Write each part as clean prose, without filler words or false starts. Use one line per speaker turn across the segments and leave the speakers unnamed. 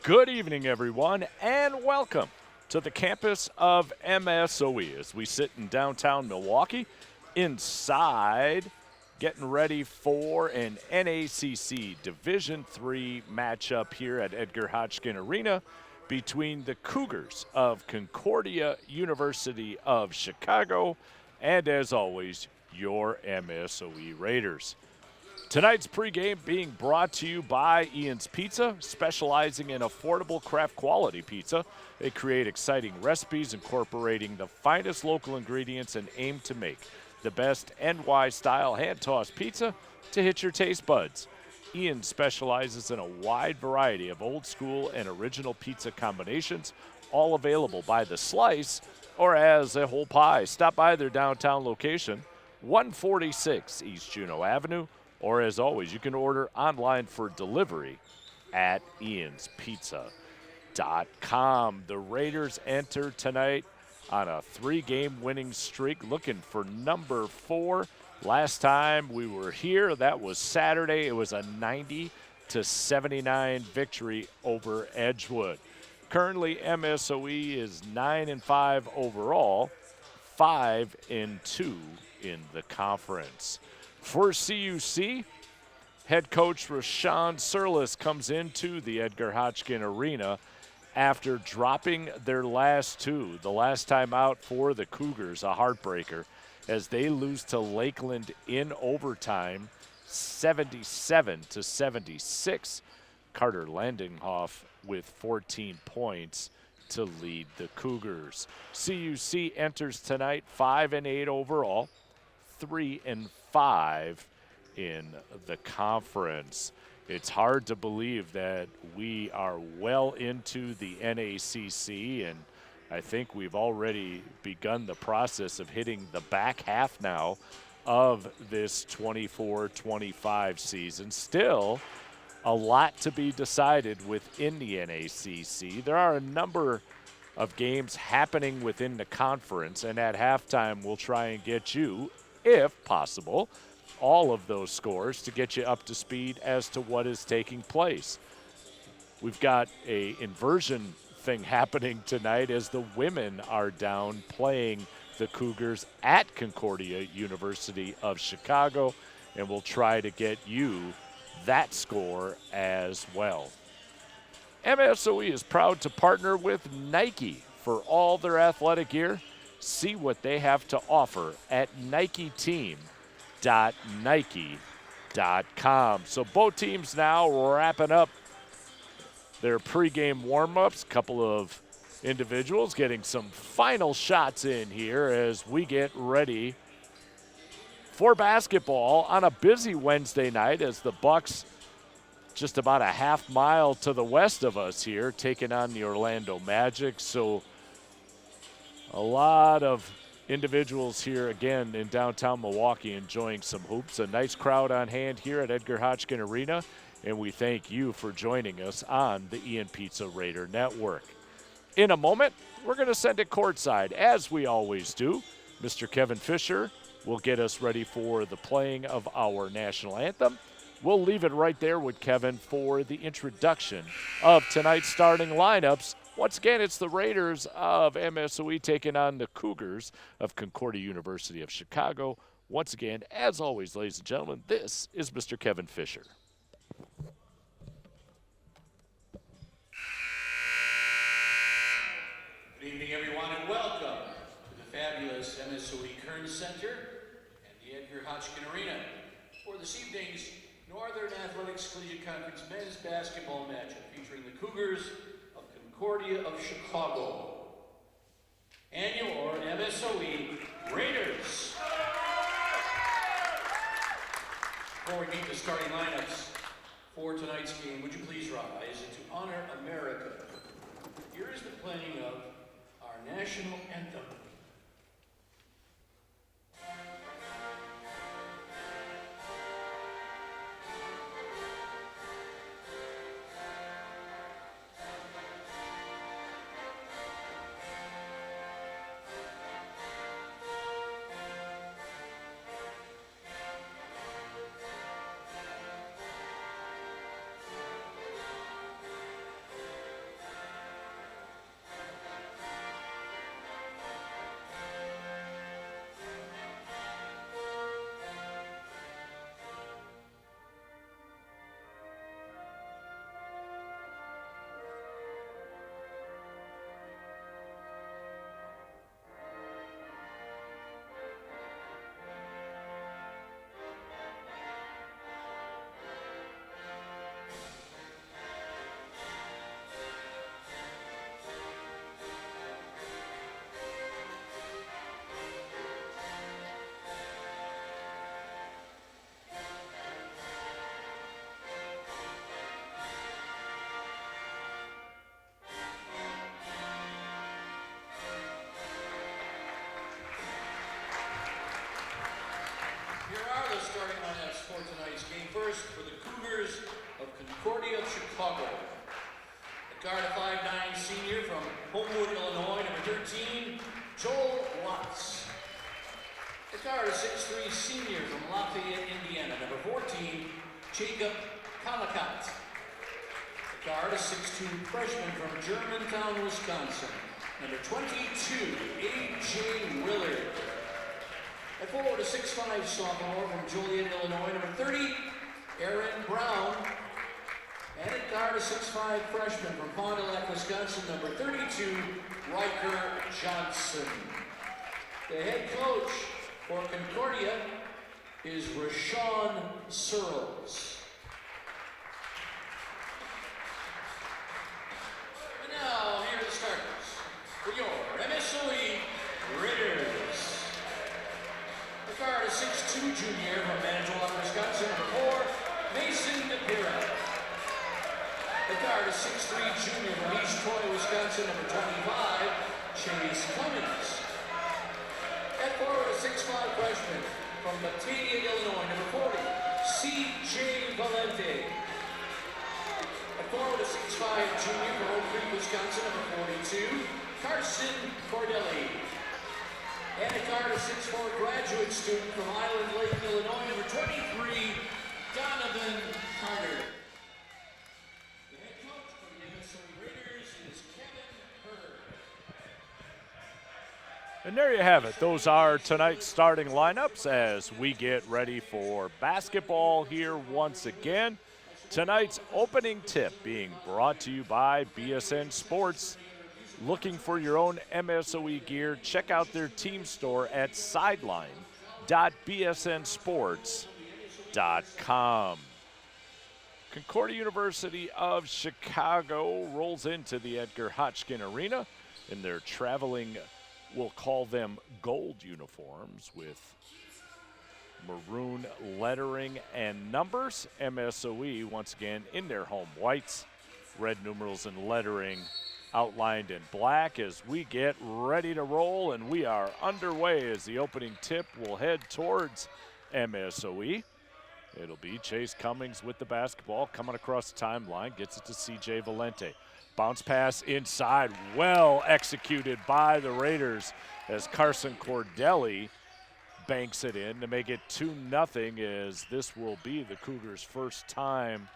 Good evening, everyone, and welcome to the campus of MSOE as we sit in downtown Milwaukee inside getting ready for an NACC Division III matchup here at Edgar Hodgkin Arena between the Cougars of Concordia University of Chicago and, as always, your MSOE Raiders. Tonight's pregame being brought to you by Ian's Pizza, specializing in affordable craft quality pizza. They create exciting recipes incorporating the finest local ingredients and aim to make the best NY-style hand-tossed pizza to hit your taste buds. Ian specializes in a wide variety of old school and original pizza combinations, all available by the slice or as a whole pie. Stop by their downtown location, 146 East Juneau Avenue, or as always, you can order online for delivery at ianspizza.com. The Raiders enter tonight on a 3-game winning streak, looking for number 4. Last time we were here, that was Saturday. It was a 90-79 victory over Edgewood. Currently, MSOE is 9-5 overall, 5-2 in the conference. For CUC, head coach Rashawn Surlis comes into the Edgar Hodgkin Arena after dropping their last two. The last time out for the Cougars, a heartbreaker, as they lose to Lakeland in overtime, 77-76. Carter Landinghoff with 14 points to lead the Cougars. CUC enters tonight 5-8 overall, 3-5 in the conference. It's hard to believe that we are well into the NACC, and I think we've already begun the process of hitting the back half now of this 24-25 season. Still a lot to be decided within the NACC. There are a number of games happening within the conference, and at halftime we'll try and get you, if possible, all of those scores to get you up to speed as to what is taking place. We've got a inversion thing happening tonight as the women are down playing the Cougars at Concordia University of Chicago, and we'll try to get you that score as well. MSOE is proud to partner with Nike for all their athletic gear. See what they have to offer at NikeTeam.nike.com. So both teams now wrapping up their pregame warm-ups. A couple of individuals getting some final shots in here as we get ready for basketball on a busy Wednesday night as the Bucks just about a half mile to the west of us here taking on the Orlando Magic. So a lot of individuals here again in downtown Milwaukee enjoying some hoops. A nice crowd on hand here at Edgar Hodgkin Arena, and we thank you for joining us on the Ian Pizza Raider Network. In a moment, we're going to send it courtside, as we always do. Mr. Kevin Fisher will get us ready for the playing of our national anthem. We'll leave it right there with Kevin for the introduction of tonight's starting lineups. Once again, it's the Raiders of MSOE taking on the Cougars of Concordia University of Chicago. Once again, as always, ladies and gentlemen, this is Mr. Kevin Fisher.
Good evening, everyone, and welcome to the fabulous MSOE Kern Center and the Edgar Hodgkin Arena for this evening's Northern Athletics Collegiate Conference men's basketball matchup featuring the Cougars of Concordia of Chicago and your MSOE Raiders. Before we meet the starting lineups for tonight's game, would you please rise and to honor America, here is the playing of our national anthem. this game first for the Cougars of Concordia, Chicago. The guard, a 5'9" senior from Homewood, Illinois, number 13, Joel Watts. The guard, a 6'3" senior from Lafayette, Indiana, number 14, Jacob Kalakat. The guard, a 6'2" freshman from Germantown, Wisconsin, number 22, A.J. Willard. At forward, a 6'5" sophomore from Joliet, Illinois, number 30, Aaron Brown. And at guard, a 6'5" freshman from Fond du Lac, Wisconsin, number 32, Riker Johnson. The head coach for Concordia is Rashawn Searles. And now, here are the starters for your MSOE Raiders. The guard, a 6'2" junior from Manitowoc, Wisconsin, number 4, Mason DePira. The guard, a 6'3" junior from East Troy, Wisconsin, number 25, Chase Cummings. At forward, a 6'5" freshman from Batavia, Illinois, number 40, C.J. Valente. At forward, a 6'5" junior from Oak Creek, Wisconsin, number 42, Carson Cordelli. And at guard, a 6'4" graduate student from Island Lake, Illinois, number 23, Donovan Carter. The head coach for the MSOE Raiders is Kevin Hurd.
And there you have it. Those are tonight's starting lineups as we get ready for basketball here once again. Tonight's opening tip being brought to you by BSN Sports. Looking for your own MSOE gear? Check out their team store at sideline.bsnsports.com. Concordia University of Chicago rolls into the Edgar Hotchkin Arena in their traveling, we'll call them gold uniforms with maroon lettering and numbers. MSOE once again in their home whites, red numerals and lettering outlined in black as we get ready to roll, and we are underway as the opening tip will head towards MSOE. It'll be Chase Cummings with the basketball coming across the timeline, gets it to C.J. Valente. Bounce pass inside, well executed by the Raiders as Carson Cordelli banks it in to make it 2-0 as this will be the Cougars' first time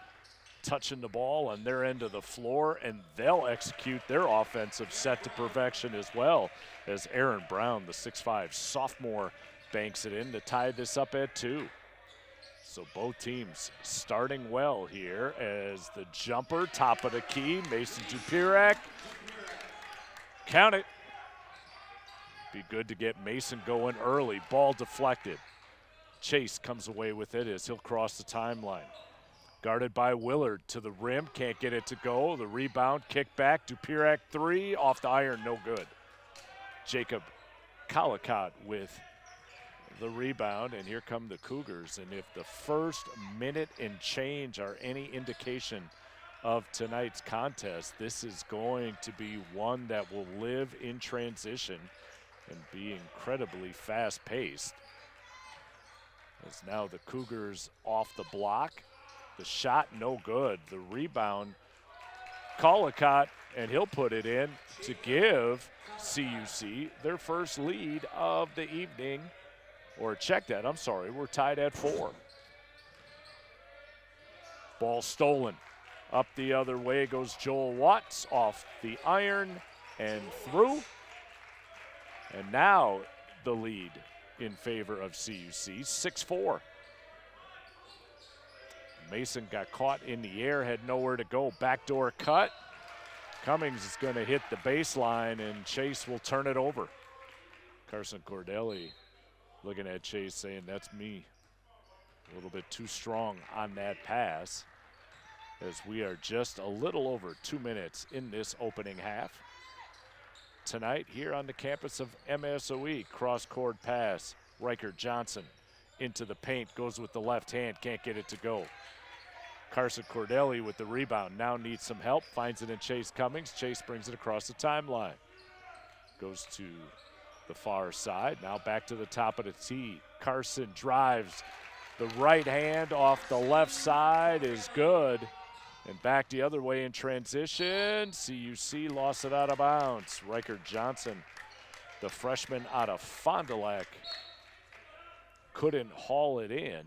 touching the ball on their end of the floor, and they'll execute their offensive set to perfection as well as Aaron Brown, the 6'5" sophomore, banks it in to tie this up at 2. So both teams starting well here as the jumper, top of the key, Mason Dupirak. Count it. Be good to get Mason going early. Ball deflected. Chase comes away with it as he'll cross the timeline. Guarded by Willard to the rim, can't get it to go. The rebound, kick back, Dupirak 3, off the iron, no good. Jacob Kalakat with the rebound, and here come the Cougars. And if the first minute and change are any indication of tonight's contest, this is going to be one that will live in transition and be incredibly fast-paced. As now the Cougars off the block. The shot no good. The rebound, Kalakat, and he'll put it in to give CUC their first lead of the evening. Or check that, I'm sorry, we're tied at 4. Ball stolen. Up the other way goes Joel Watts off the iron and through. And now the lead in favor of CUC, 6-4. Mason got caught in the air, had nowhere to go. Backdoor cut. Cummings is going to hit the baseline, and Chase will turn it over. Carson Cordelli looking at Chase saying, that's me. A little bit too strong on that pass as we are just a little over 2 minutes in this opening half. Tonight here on the campus of MSOE, cross-court pass. Riker Johnson into the paint, goes with the left hand, can't get it to go. Carson Cordelli with the rebound, now needs some help, finds it in Chase Cummings. Chase brings it across the timeline. Goes to the far side, now back to the top of the tee. Carson drives, The right hand off the left side is good. And back the other way in transition. CUC lost it out of bounds. Riker Johnson, the freshman out of Fond du Lac, couldn't haul it in.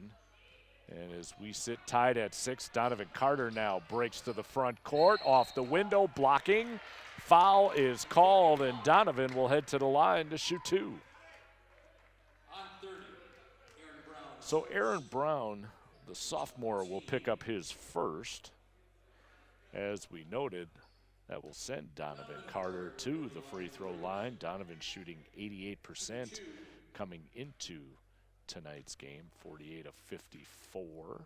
And as we sit tied at 6, Donovan Carter now breaks to the front court, off the window, blocking. Foul is called, and Donovan will head to the line to shoot 2. So Aaron Brown, the sophomore, will pick up his first. As we noted, that will send Donovan Carter to the free throw line. Donovan shooting 88% coming into tonight's game, 48 of 54.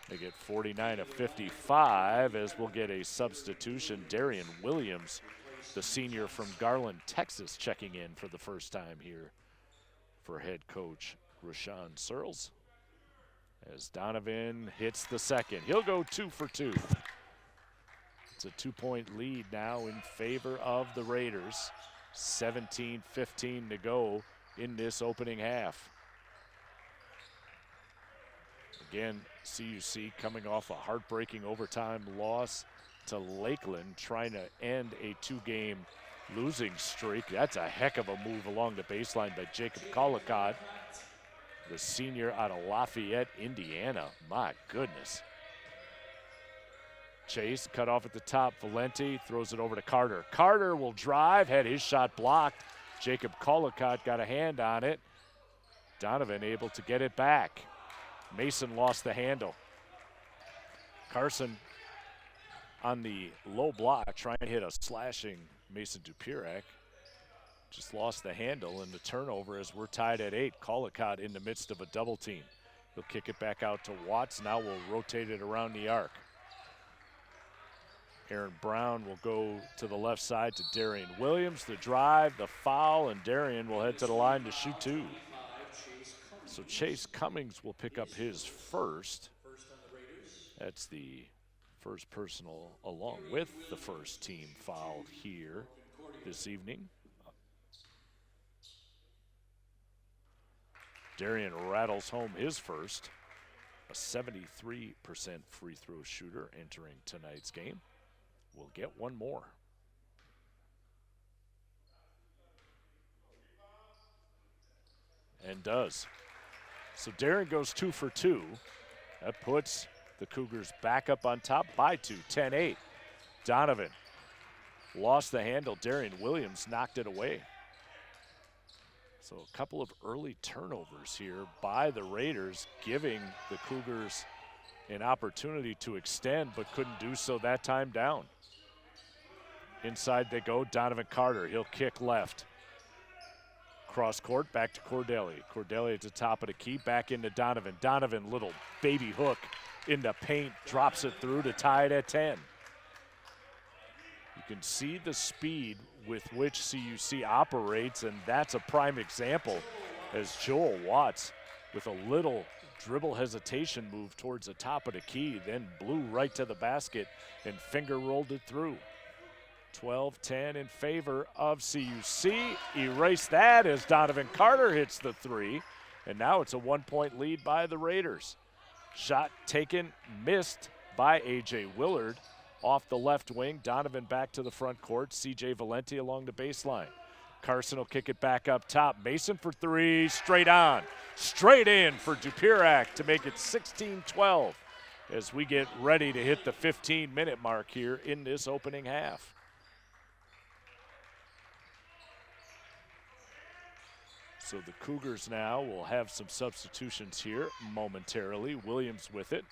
They get 49 of 55 as we'll get a substitution. Darian Williams, the senior from Garland, Texas, checking in for the first time here for head coach Rashawn Searles. As Donovan hits the second, he'll go 2 for 2. It's a 2-point lead now in favor of the Raiders. 17-15 to go in this opening half. Again, CUC coming off a heartbreaking overtime loss to Lakeland, trying to end a 2-game losing streak. That's a heck of a move along the baseline by Jacob Collicott, the senior out of Lafayette, Indiana. My goodness. Chase cut off at the top. Valenti throws it over to Carter. Carter will drive, had his shot blocked. Jacob Collicott got a hand on it. Donovan able to get it back. Mason lost the handle. Carson on the low block, trying to hit a slashing Mason Dupirak. Just lost the handle, and the turnover as we're tied at 8. Collicott in the midst of a double team. He'll kick it back out to Watts. Now we'll rotate it around the arc. Aaron Brown will go to the left side to Darian Williams. The drive, the foul, and Darian will head to the line to shoot 2. So Chase Cummings will pick up his first. That's the first personal along with the first team foul here this evening. Darian rattles home his first. A 73% free throw shooter entering tonight's game. We'll get one more. And does. So Darian goes 2 for 2. That puts the Cougars back up on top by 2, 10-8. Donovan lost the handle. Darian Williams knocked it away. So a couple of early turnovers here by the Raiders, giving the Cougars an opportunity to extend, but couldn't do so that time down. Inside they go, Donovan Carter, he'll kick left. Cross court, back to Cordelli. Cordelli at the top of the key, back into Donovan. Donovan, little baby hook in the paint, drops it through to tie it at 10. You can see the speed with which CUC operates, and that's a prime example as Joel Watts with a little dribble hesitation move towards the top of the key, then blew right to the basket and finger rolled it through. 12-10 in favor of CUC. Erase that as Donovan Carter hits the 3, and now it's a 1-point lead by the Raiders. Shot taken, missed by A.J. Willard off the left wing. Donovan back to the front court. C.J. Valenti along the baseline. Carson will kick it back up top. Mason for 3, straight on. Straight in for Dupirak to make it 16-12 as we get ready to hit the 15-minute mark here in this opening half. So the Cougars now will have some substitutions here momentarily. Williams with it.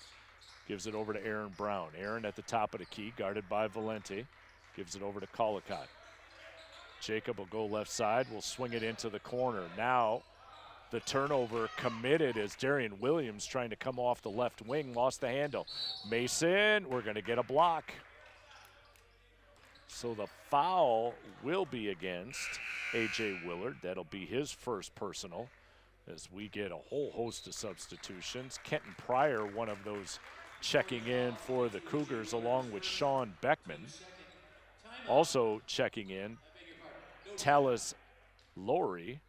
Gives it over to Aaron Brown. Aaron at the top of the key, guarded by Valenti. Gives it over to Collicott. Jacob will go left side, will swing it into the corner. Now the turnover committed as Darian Williams trying to come off the left wing, lost the handle. Mason, we're going to get a block. So the foul will be against A.J. Willard. That'll be his first personal as we get a whole host of substitutions. Kenton Pryor, one of those checking in for the Cougars, along with Sean Beckman. Also checking in, Talis Lowry.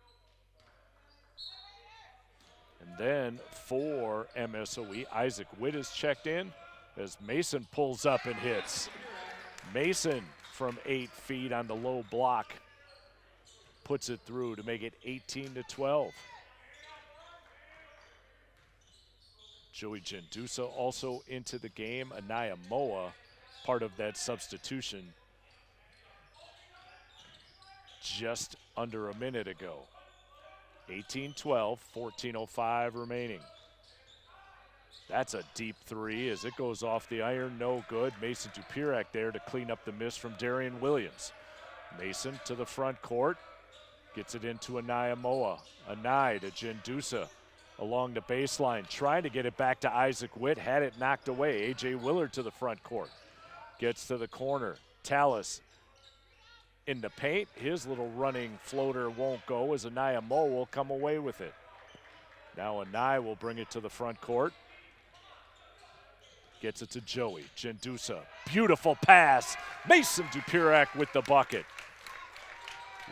And then for MSOE, Isaac Witt is checked in as Mason pulls up and hits. Mason from 8 feet on the low block puts it through to make it 18-12. Joey Gendusa also into the game. Anaya Moa, part of that substitution just under a minute ago. 18-12, 14:05 remaining. That's a deep three as it goes off the iron, no good. Mason Dupirak there to clean up the miss from Darian Williams. Mason to the front court, gets it into Anaya Moa. Anaya to Gendusa along the baseline, trying to get it back to Isaac Witt, had it knocked away. A.J. Willard to the front court, gets to the corner. Tallis in the paint, his little running floater won't go as Anaya Moa will come away with it. Now Anaya will bring it to the front court. Gets it to Joey Gendusa. Beautiful pass. Mason Dupirak with the bucket.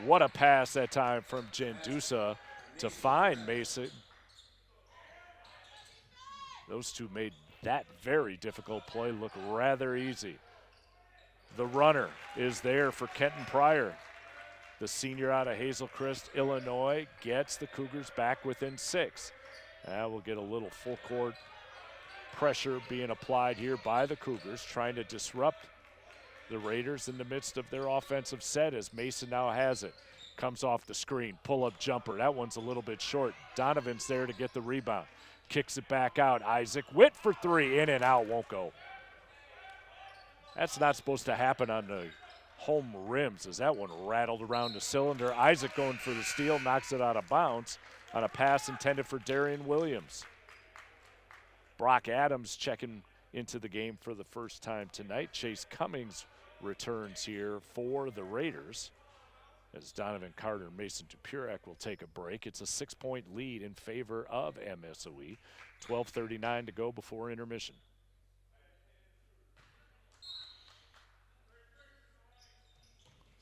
What a pass that time from Gendusa to find Mason. Those two made that very difficult play look rather easy. The runner is there for Kenton Pryor. The senior out of Hazel Crest, Illinois, gets the Cougars back within 6. Now we'll get a little full court pressure being applied here by the Cougars, trying to disrupt the Raiders in the midst of their offensive set as Mason now has it. Comes off the screen, pull-up jumper. That one's a little bit short. Donovan's there to get the rebound. Kicks it back out. Isaac Witt for 3, in and out, won't go. That's not supposed to happen on the home rims as that one rattled around the cylinder. Isaac going for the steal, knocks it out of bounds on a pass intended for Darian Williams. Brock Adams checking into the game for the first time tonight. Chase Cummings returns here for the Raiders as Donovan Carter and Mason Dupirak will take a break. It's a 6-point lead in favor of MSOE. 12:39 to go before intermission.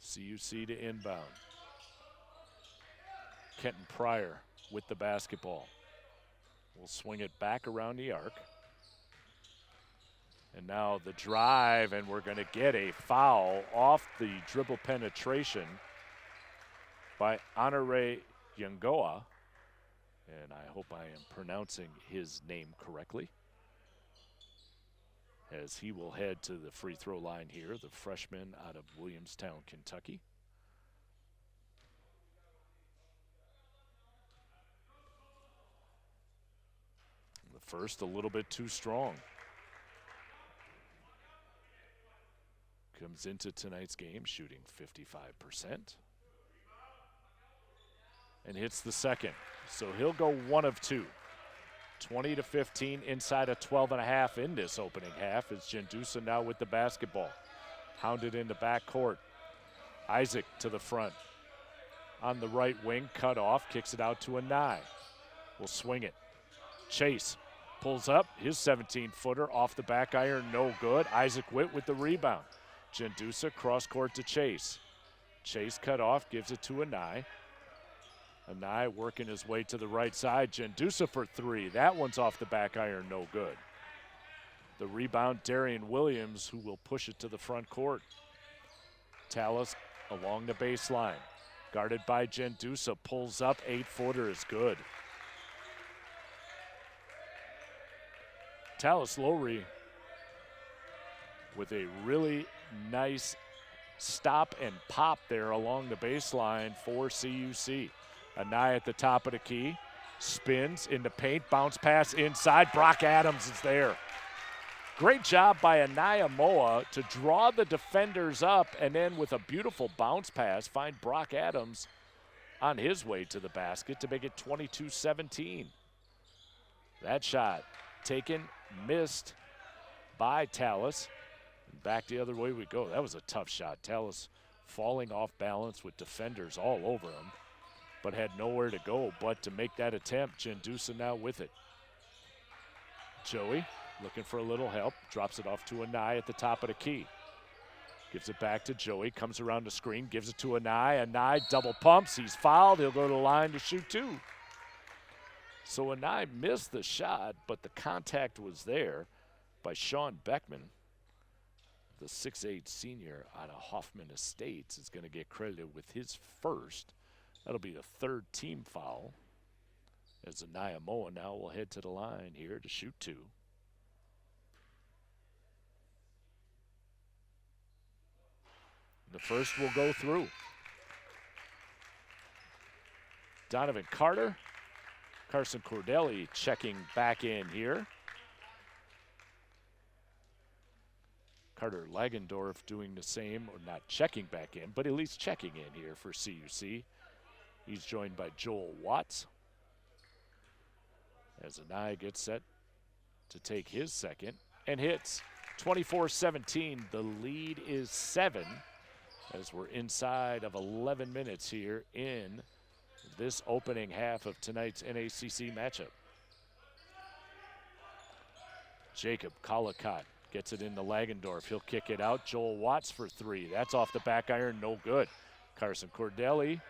CUC to inbound. Kenton Pryor with the basketball. We'll swing it back around the arc. And now the drive, and we're going to get a foul off the dribble penetration by Honore Yangoa. And I hope I am pronouncing his name correctly, as he will head to the free throw line here, the freshman out of Williamstown, Kentucky. The first a little bit too strong. Comes into tonight's game shooting 55%. And hits the second. So he'll go 1 of 2. 20-15 inside of 12.5 in this opening half as Gendusa now with the basketball. Hounded in the backcourt. Isaac to the front. On the right wing, cut off, kicks it out to Anaya. Will swing it. Chase pulls up, his 17-footer off the back iron, no good. Isaac Witt with the rebound. Gendusa cross court to Chase. Chase cut off, gives it to Anaya. Anaya working his way to the right side. Gendusa for 3. That one's off the back iron, no good. The rebound, Darian Williams, who will push it to the front court. Tallis along the baseline. Guarded by Gendusa, pulls up, 8-footer is good. Tallis Lowry with a really nice stop and pop there along the baseline for CUC. Anaya at the top of the key, spins into paint, bounce pass inside. Brock Adams is there. Great job by Anaya Moa to draw the defenders up and then with a beautiful bounce pass find Brock Adams on his way to the basket to make it 22-17. That shot taken, missed by Tallis. Back the other way we go. That was a tough shot. Tallis falling off balance with defenders all over him, but had nowhere to go but to make that attempt. Gendusa now with it. Joey looking for a little help, drops it off to Anaya at the top of the key. Gives it back to Joey, comes around the screen, gives it to Anaya. Anaya double pumps, he's fouled, he'll go to the line to shoot 2. So Anai missed the shot, but the contact was there by Sean Beckman. The 6'8 senior out of Hoffman Estates is going to get credited with his first. That'll be the third team foul. As Anaya Moa now will head to the line here to shoot two. The first will go through. Donovan Carter, Carson Cordelli checking back in here. Carter Lagendorf doing the same, or not checking back in, but at least checking in here for CUC. He's joined by Joel Watts. As Anai gets set to take his second and hits. 24-17, the lead is 7 as we're inside of 11 minutes here in this opening half of tonight's NACC matchup. Jacob Collicott gets it into Lagendorf. He'll kick it out. Joel Watts for 3. That's off the back iron, no good. Carson Cordelli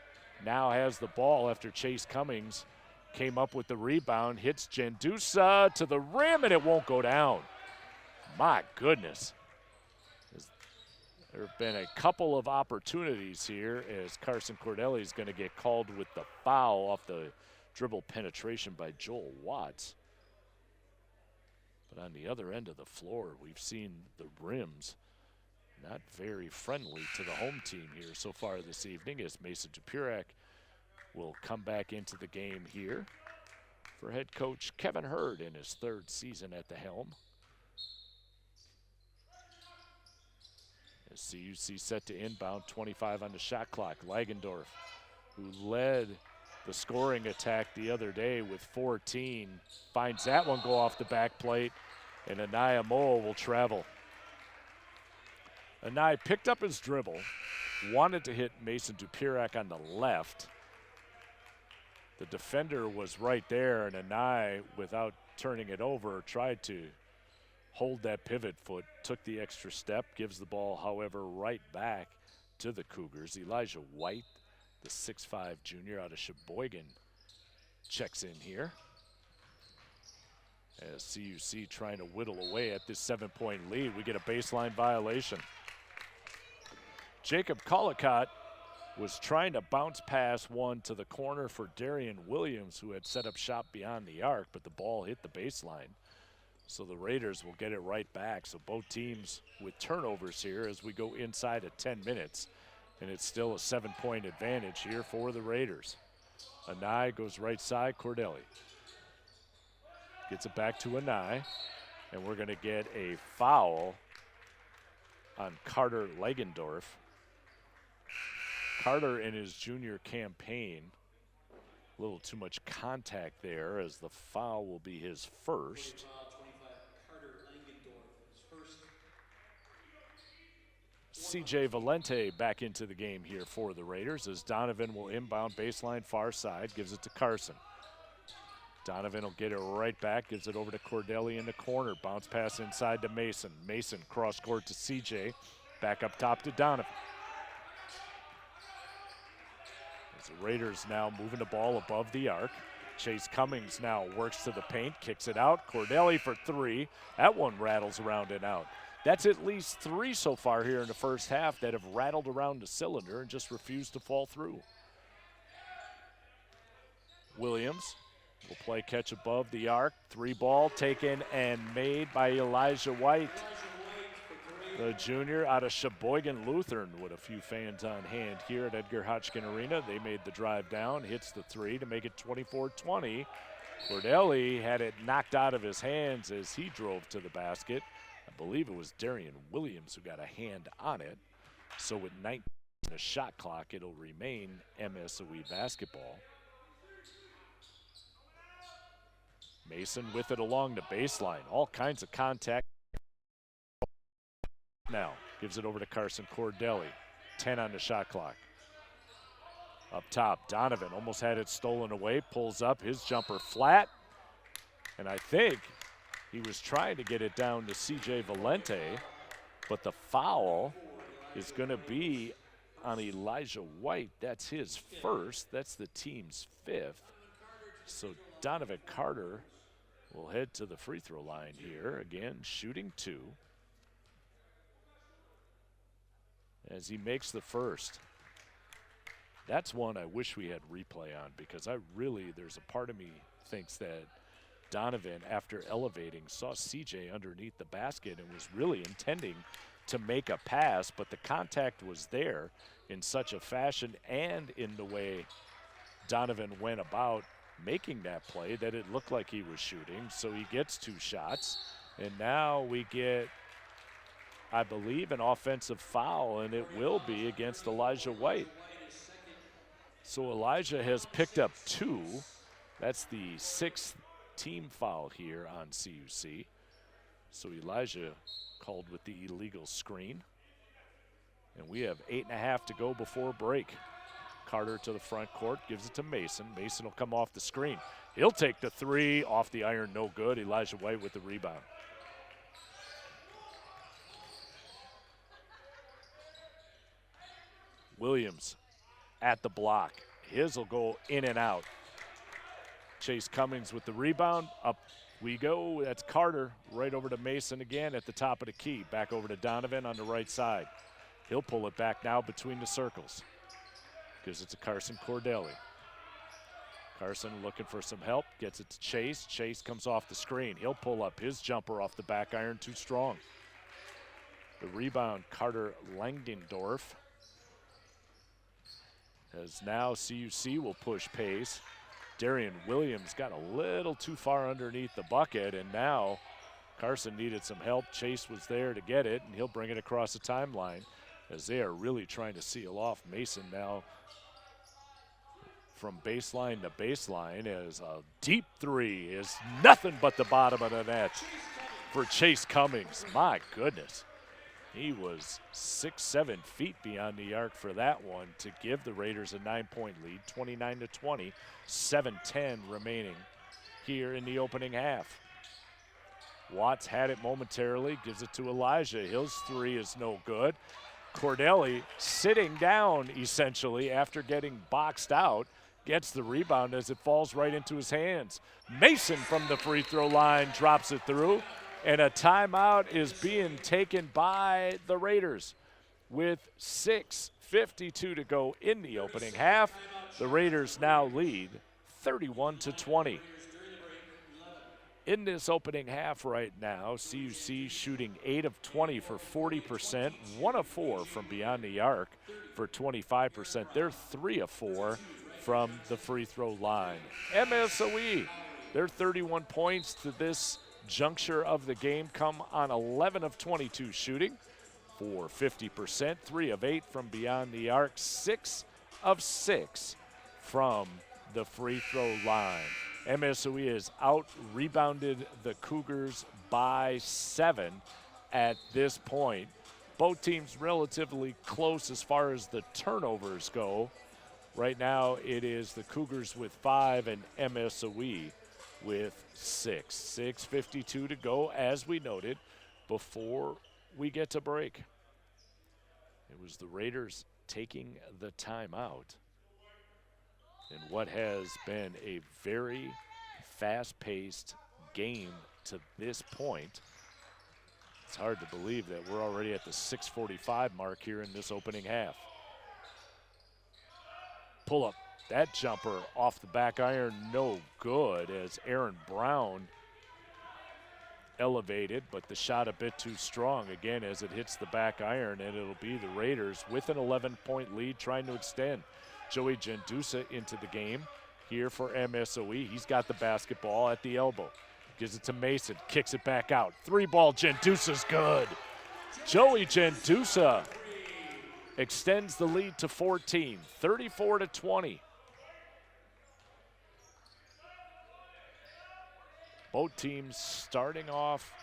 now has the ball after Chase Cummings came up with the rebound, hits Gendusa to the rim, and it won't go down. My goodness. There have been a couple of opportunities here as Carson Cordelli is going to get called with the foul off the dribble penetration by Joel Watts. But on the other end of the floor, we've seen the rims not very friendly to the home team here so far this evening, as Mason Dupurak will come back into the game here for head coach Kevin Hurd in his 3rd season at the helm. As CUC set to inbound, 25 on the shot clock. Lagendorf, who led the scoring attack the other day with 14, finds that one go off the back plate, and Anaya Moa will travel. Anaya picked up his dribble, wanted to hit Mason Dupurak on the left. The defender was right there, and Anaya, without turning it over, tried to hold that pivot foot, took the extra step, gives the ball, however, right back to the Cougars. Elijah White, the 6'5 junior out of Sheboygan, checks in here. As CUC trying to whittle away at this 7-point lead, we get a baseline violation. Jacob Collicott was trying to bounce pass one to the corner for Darian Williams, who had set up shop beyond the arc, but the ball hit the baseline. So the Raiders will get it right back. So both teams with turnovers here as we go inside of 10 minutes. And it's still a 7-point advantage here for the Raiders. Anai goes right side, Cordelli. Gets it back to Anai. And we're going to get a foul on Carter Lagendorf. Carter in his junior campaign, a little too much contact there as the foul will be his first. CJ Valente back into the game here for the Raiders as Donovan will inbound baseline far side, gives it to Carson. Donovan will get it right back, gives it over to Cordelli in the corner. Bounce pass inside to Mason. Mason cross court to CJ, back up top to Donovan. As the Raiders now moving the ball above the arc. Chase Cummings now works to the paint, kicks it out. Cordelli for 3. That one rattles around and out. That's at least 3 so far here in the first half that have rattled around the cylinder and just refused to fall through. Williams will play catch above the arc. 3 ball taken and made by Elijah White, the junior out of Sheboygan Lutheran, with a few fans on hand here at Edgar Hodgkin Arena. They made the drive down, hits the 3 to make it 24-20. Cordelli had it knocked out of his hands as he drove to the basket. I believe it was Darian Williams who got a hand on it. So with 19 on the shot clock, it'll remain MSOE basketball. Mason with it along the baseline. All kinds of contact. Now gives it over to Carson Cordelli. 10 on the shot clock. Up top, Donovan almost had it stolen away. Pulls up his jumper flat. And I think he was trying to get it down to CJ Valente, but the foul is going to be on Elijah White. That's his first. That's the team's 5th. So Donovan Carter will head to the free throw line here. Again, shooting 2. As he makes the first. That's one I wish we had replay on, because there's a part of me thinks that Donovan, after elevating, saw CJ underneath the basket and was really intending to make a pass, but the contact was there in such a fashion and in the way Donovan went about making that play that it looked like he was shooting. So he gets 2 shots, and now we get, I believe, an offensive foul, and it will be against Elijah White. So Elijah has picked up 2. That's the 6th team foul here on CUC. So Elijah called with the illegal screen. And we have 8.5 to go before break. Carter to the front court, gives it to Mason. Mason will come off the screen. He'll take the 3, off the iron, no good. Elijah White with the rebound. Williams at the block. His will go in and out. Chase Cummings with the rebound. Up we go. That's Carter right over to Mason again at the top of the key. Back over to Donovan on the right side. He'll pull it back now between the circles. Gives it to Carson Cordelli. Carson looking for some help. Gets it to Chase. Chase comes off the screen. He'll pull up his jumper off the back iron, too strong. The rebound, Carter Langendorf. As now CUC will push pace. Darian Williams got a little too far underneath the bucket, and now Carson needed some help. Chase was there to get it, and he'll bring it across the timeline as they are really trying to seal off Mason now. From baseline to baseline, as a deep 3 is nothing but the bottom of the net for Chase Cummings. My goodness. He was 6-7 feet beyond the arc for that one to give the Raiders a 9-point lead, 29-20, 7:10 remaining here in the opening half. Watts had it momentarily, gives it to Elijah. His 3 is no good. Cordelli sitting down essentially after getting boxed out, gets the rebound as it falls right into his hands. Mason from the free throw line drops it through. And a timeout is being taken by the Raiders with 6:52 to go in the opening half. The Raiders now lead 31-20. In this opening half right now, CUC shooting 8 of 20 for 40%, 1 of 4 from beyond the arc for 25%. They're 3 of 4 from the free throw line. MSOE, their 31 points to this juncture of the game come on 11 of 22 shooting for 50%, 3 of 8 from beyond the arc, 6 of 6 from the free throw line. MSOE has out-rebounded the Cougars by 7 at this point. Both teams relatively close as far as the turnovers go. Right now it is the Cougars with 5 and MSOE with 6. 6:52 to go, as we noted, before we get to break. It was the Raiders taking the timeout in what has been a very fast-paced game to this point. It's hard to believe that we're already at the 6:45 mark here in this opening half. Pull up. That jumper off the back iron, no good, as Aaron Brown elevated, but the shot a bit too strong again as it hits the back iron, and it'll be the Raiders with an 11-point lead trying to extend. Joey Gendusa into the game here for MSOE. He's got the basketball at the elbow. Gives it to Mason, kicks it back out. 3-ball, Gendusa's good. Joey Gendusa extends the lead to 14, 34-20. Both teams starting off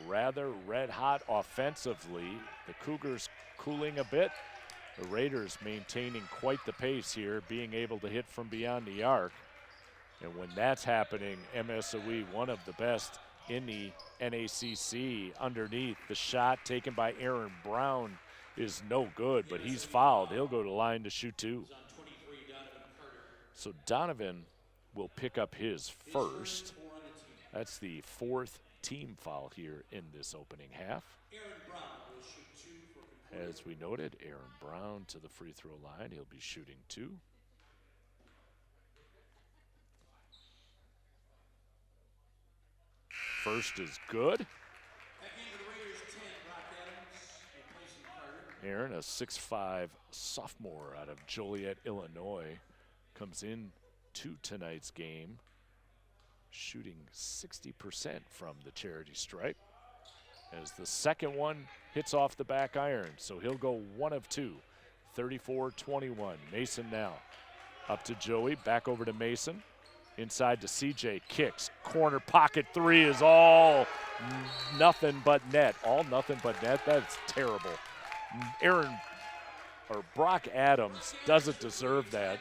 rather red-hot offensively. The Cougars cooling a bit. The Raiders maintaining quite the pace here, being able to hit from beyond the arc. And when that's happening, MSOE, one of the best in the NACC underneath. The shot taken by Aaron Brown is no good, but he's fouled. He'll go to line to shoot 2. So Donovan will pick up his first. That's the fourth team foul here in this opening half. As we noted, Aaron Brown to the free throw line. He'll be shooting 2. First is good. Aaron, a 6'5" sophomore out of Joliet, Illinois, comes in to tonight's game shooting 60% from the charity stripe. As the second one hits off the back iron, so he'll go 1 of 2, 34-21. Mason now up to Joey, back over to Mason. Inside to CJ, kicks, corner pocket 3 is all nothing but net. All nothing but net, that's terrible. Brock Adams doesn't deserve that,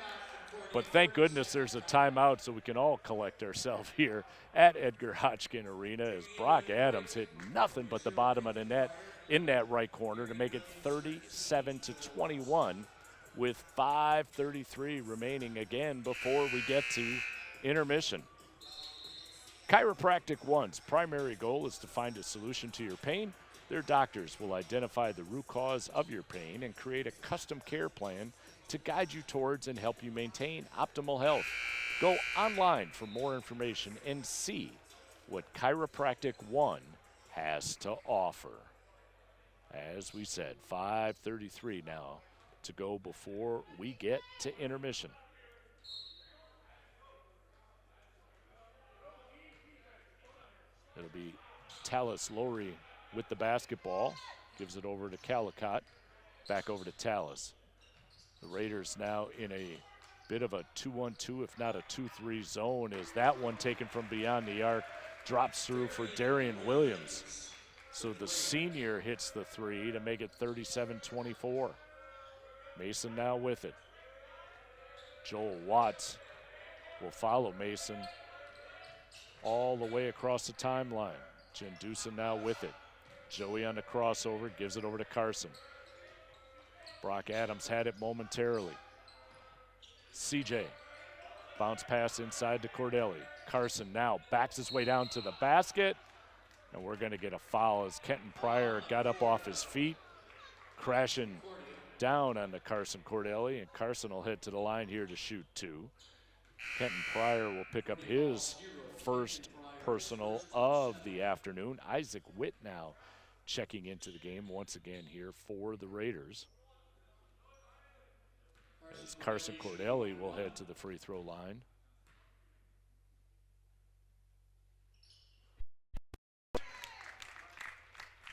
but thank goodness there's a timeout so we can all collect ourselves here at Edgar Hodgkin Arena as Brock Adams hit nothing but the bottom of the net in that right corner to make it 37-21 with 5:33 remaining again before we get to intermission. Chiropractic One's primary goal is to find a solution to your pain. Their doctors will identify the root cause of your pain and create a custom care plan to guide you towards and help you maintain optimal health. Go online for more information and see what Chiropractic One has to offer. As we said, 5:33 now to go before we get to intermission. It'll be Tallis Lowry with the basketball. Gives it over to Calicott. Back over to Tallis. The Raiders now in a bit of a 2-1-2, if not a 2-3 zone, as that one taken from beyond the arc drops through for Darian Williams. So the senior hits the 3 to make it 37-24. Mason now with it. Joel Watts will follow Mason all the way across the timeline. Jendusa now with it. Joey on the crossover, gives it over to Carson. Brock Adams had it momentarily. CJ, bounce pass inside to Cordelli. Carson now backs his way down to the basket, and we're gonna get a foul as Kenton Pryor got up off his feet, crashing down on the Carson Cordelli, and Carson will head to the line here to shoot 2. Kenton Pryor will pick up his first personal of the afternoon. Isaac Witt now checking into the game once again here for the Raiders. As Carson Cordelli will head to the free throw line.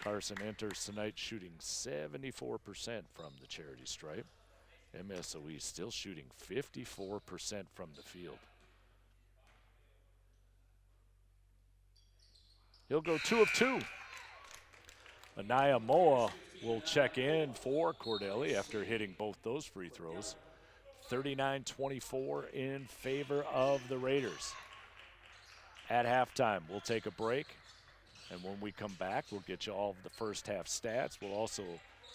Carson enters tonight shooting 74% from the charity stripe. MSOE still shooting 54% from the field. He'll go 2 of 2. Anaya Moa will check in for Cordelli after hitting both those free throws. 39-24 in favor of the Raiders. At halftime, we'll take a break. And when we come back, we'll get you all of the first half stats. We'll also,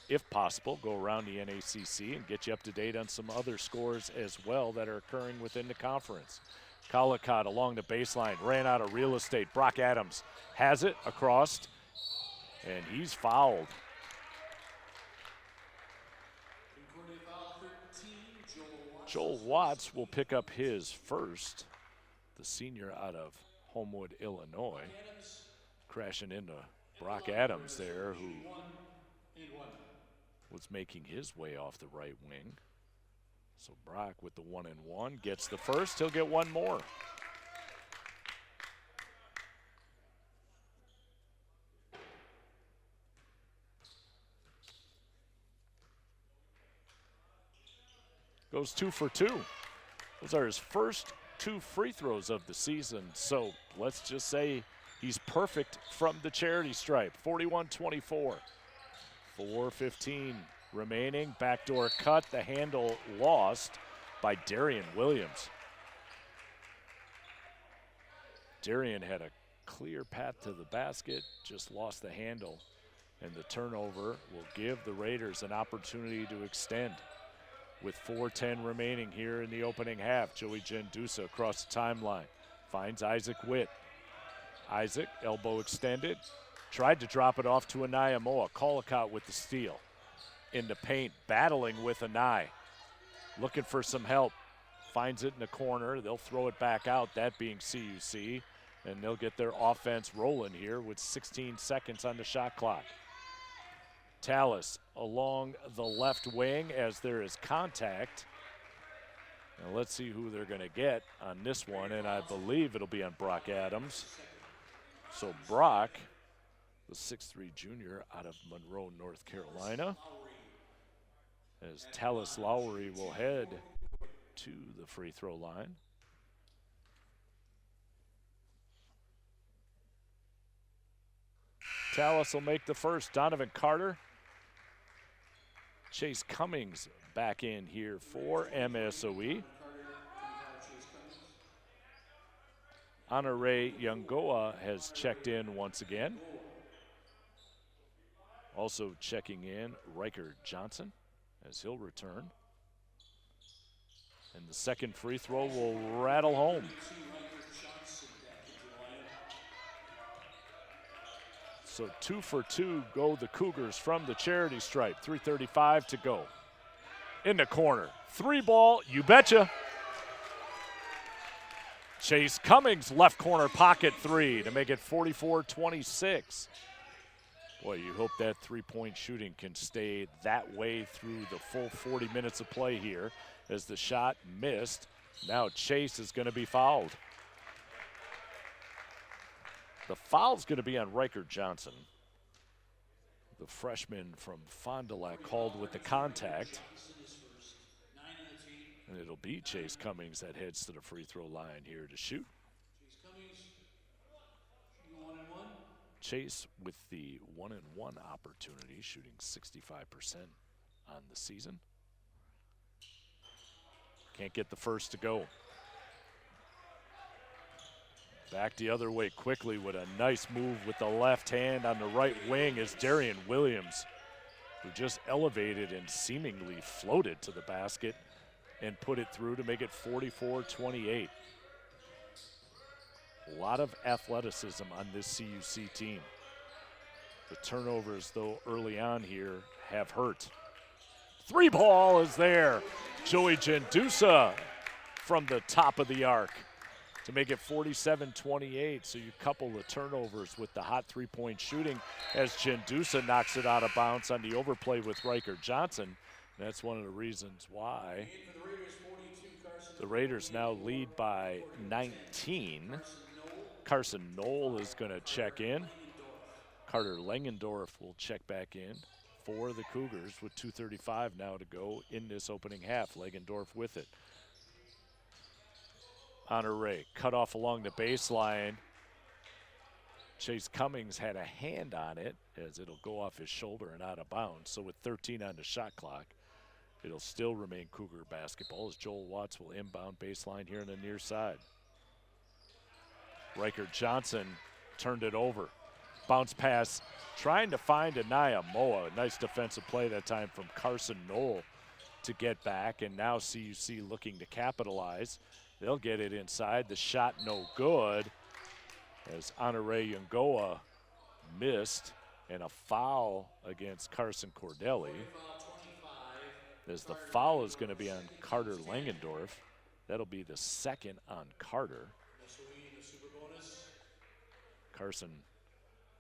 if possible, go around the NACC and get you up to date on some other scores as well that are occurring within the conference. Calicott along the baseline, ran out of real estate. Brock Adams has it across, and he's fouled. Joel Watts will pick up his first, the senior out of Homewood, Illinois. Crashing into Brock Adams there, who was making his way off the right wing. So Brock with the 1-and-1 gets the first. He'll get one more. Goes 2 for 2. Those are his first 2 free throws of the season. So let's just say he's perfect from the charity stripe. 41-24. 4:15 remaining. Backdoor cut. The handle lost by Darian Williams. Darian had a clear path to the basket, just lost the handle. And the turnover will give the Raiders an opportunity to extend. with 4:10 remaining here in the opening half. Joey Gendusa across the timeline. Finds Isaac Witt. Isaac, elbow extended. Tried to drop it off to Anaya Moa. Collicott with the steal. In the paint, battling with Anai. Looking for some help. Finds it in the corner. They'll throw it back out, that being CUC. And they'll get their offense rolling here with 16 seconds on the shot clock. Tallis along the left wing as there is contact. Now let's see who they're going to get on this one, and I believe it'll be on Brock Adams. So Brock, the 6'3" junior out of Monroe, North Carolina, as Tallis Lowry will head to the free throw line. Tallis will make the first. Donovan Carter. Chase Cummings back in here for MSOE. Honore Yungoa has checked in once again. Also checking in, Riker Johnson, as he'll return. And the second free throw will rattle home. So 2 for 2 go the Cougars from the charity stripe. 3:35 to go. In the corner, 3-ball, you betcha. Chase Cummings, left corner pocket 3 to make it 44-26. Boy, you hope that three-point shooting can stay that way through the full 40 minutes of play here, as the shot missed. Now Chase is going to be fouled. The foul's going to be on Riker Johnson, the freshman from Fond du Lac, called with the contact. And it'll be Chase Cummings that heads to the free throw line here to shoot. Chase with the 1-and-1 opportunity, shooting 65% on the season. Can't get the first to go. Back the other way quickly with a nice move with the left hand on the right wing is Darian Williams, who just elevated and seemingly floated to the basket and put it through to make it 44-28. A lot of athleticism on this CUC team. The turnovers, though, early on here have hurt. 3-ball is there. Joey Gendusa from the top of the arc to make it 47-28. So you couple the turnovers with the hot three-point shooting as Gendusa knocks it out of bounds on the overplay with Riker Johnson. And that's one of the reasons why the Raiders now lead by 19. Carson Knoll is going to check in. Carter Langendorf will check back in for the Cougars with 2:35 now to go in this opening half. Langendorf with it. Honore cut off along the baseline. Chase Cummings had a hand on it as it'll go off his shoulder and out of bounds. So with 13 on the shot clock, it'll still remain Cougar basketball as Joel Watts will inbound baseline here on the near side. Riker Johnson turned it over. Bounce pass, trying to find Anaya Moa. Nice defensive play that time from Carson Knoll to get back, and now CUC looking to capitalize. They'll get it inside. The shot no good as Honore Yungoa missed, and a foul against Carson Cordelli. As the foul is going to be on Carter Langendorf. That'll be the second on Carter. Carson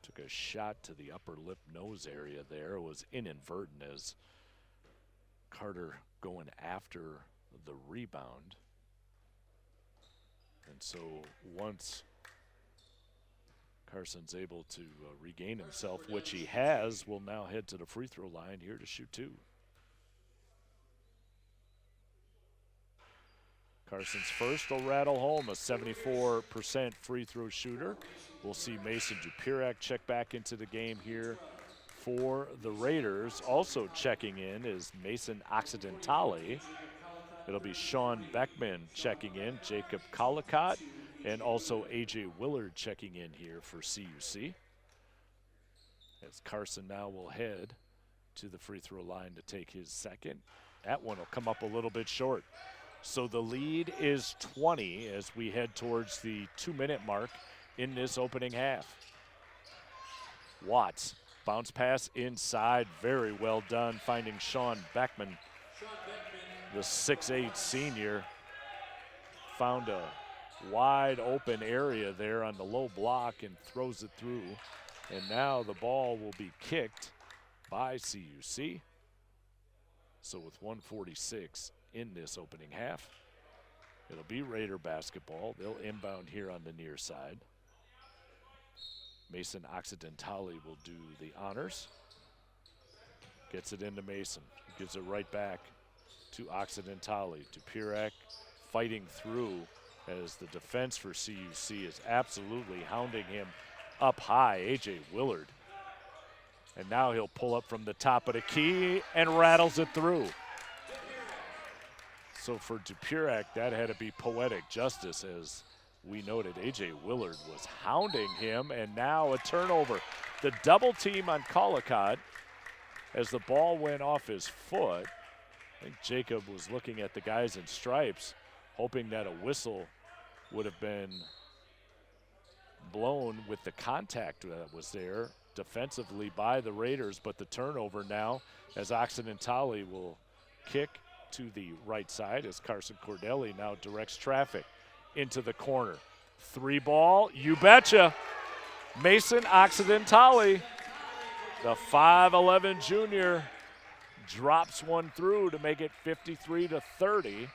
took a shot to the upper lip nose area there. It was inadvertent as Carter going after the rebound. And so once Carson's able to regain himself, which he has, will now head to the free throw line here to shoot 2. Carson's first will rattle home, a 74% free throw shooter. We'll see Mason Jupirak check back into the game here for the Raiders. Also checking in is Mason Occidentale. It'll be Sean Beckman checking in, Jacob Collicott, and also A.J. Willard checking in here for CUC. As Carson now will head to the free throw line to take his second. That one will come up a little bit short. So the lead is 20 as we head towards the 2-minute mark in this opening half. Watts, bounce pass inside, very well done, finding Sean Beckman. The 6'8" senior found a wide open area there on the low block and throws it through. And now the ball will be kicked by CUC. So with 1:46 in this opening half, it'll be Raider basketball. They'll inbound here on the near side. Mason Occidentali will do the honors. Gets it into Mason, gives it right back to Occidentali. Dupirac fighting through as the defense for CUC is absolutely hounding him up high. A.J. Willard. And now he'll pull up from the top of the key and rattles it through. So for Dupirac, that had to be poetic justice, as we noted A.J. Willard was hounding him, and now a turnover. The double team on Collicott as the ball went off his foot. I think Jacob was looking at the guys in stripes, hoping that a whistle would have been blown with the contact that was there defensively by the Raiders, but the turnover now as Occidentali will kick to the right side as Carson Cordelli now directs traffic into the corner. 3 ball, you betcha. Mason Occidentali, the 5'11" junior, drops one through to make it 53-30.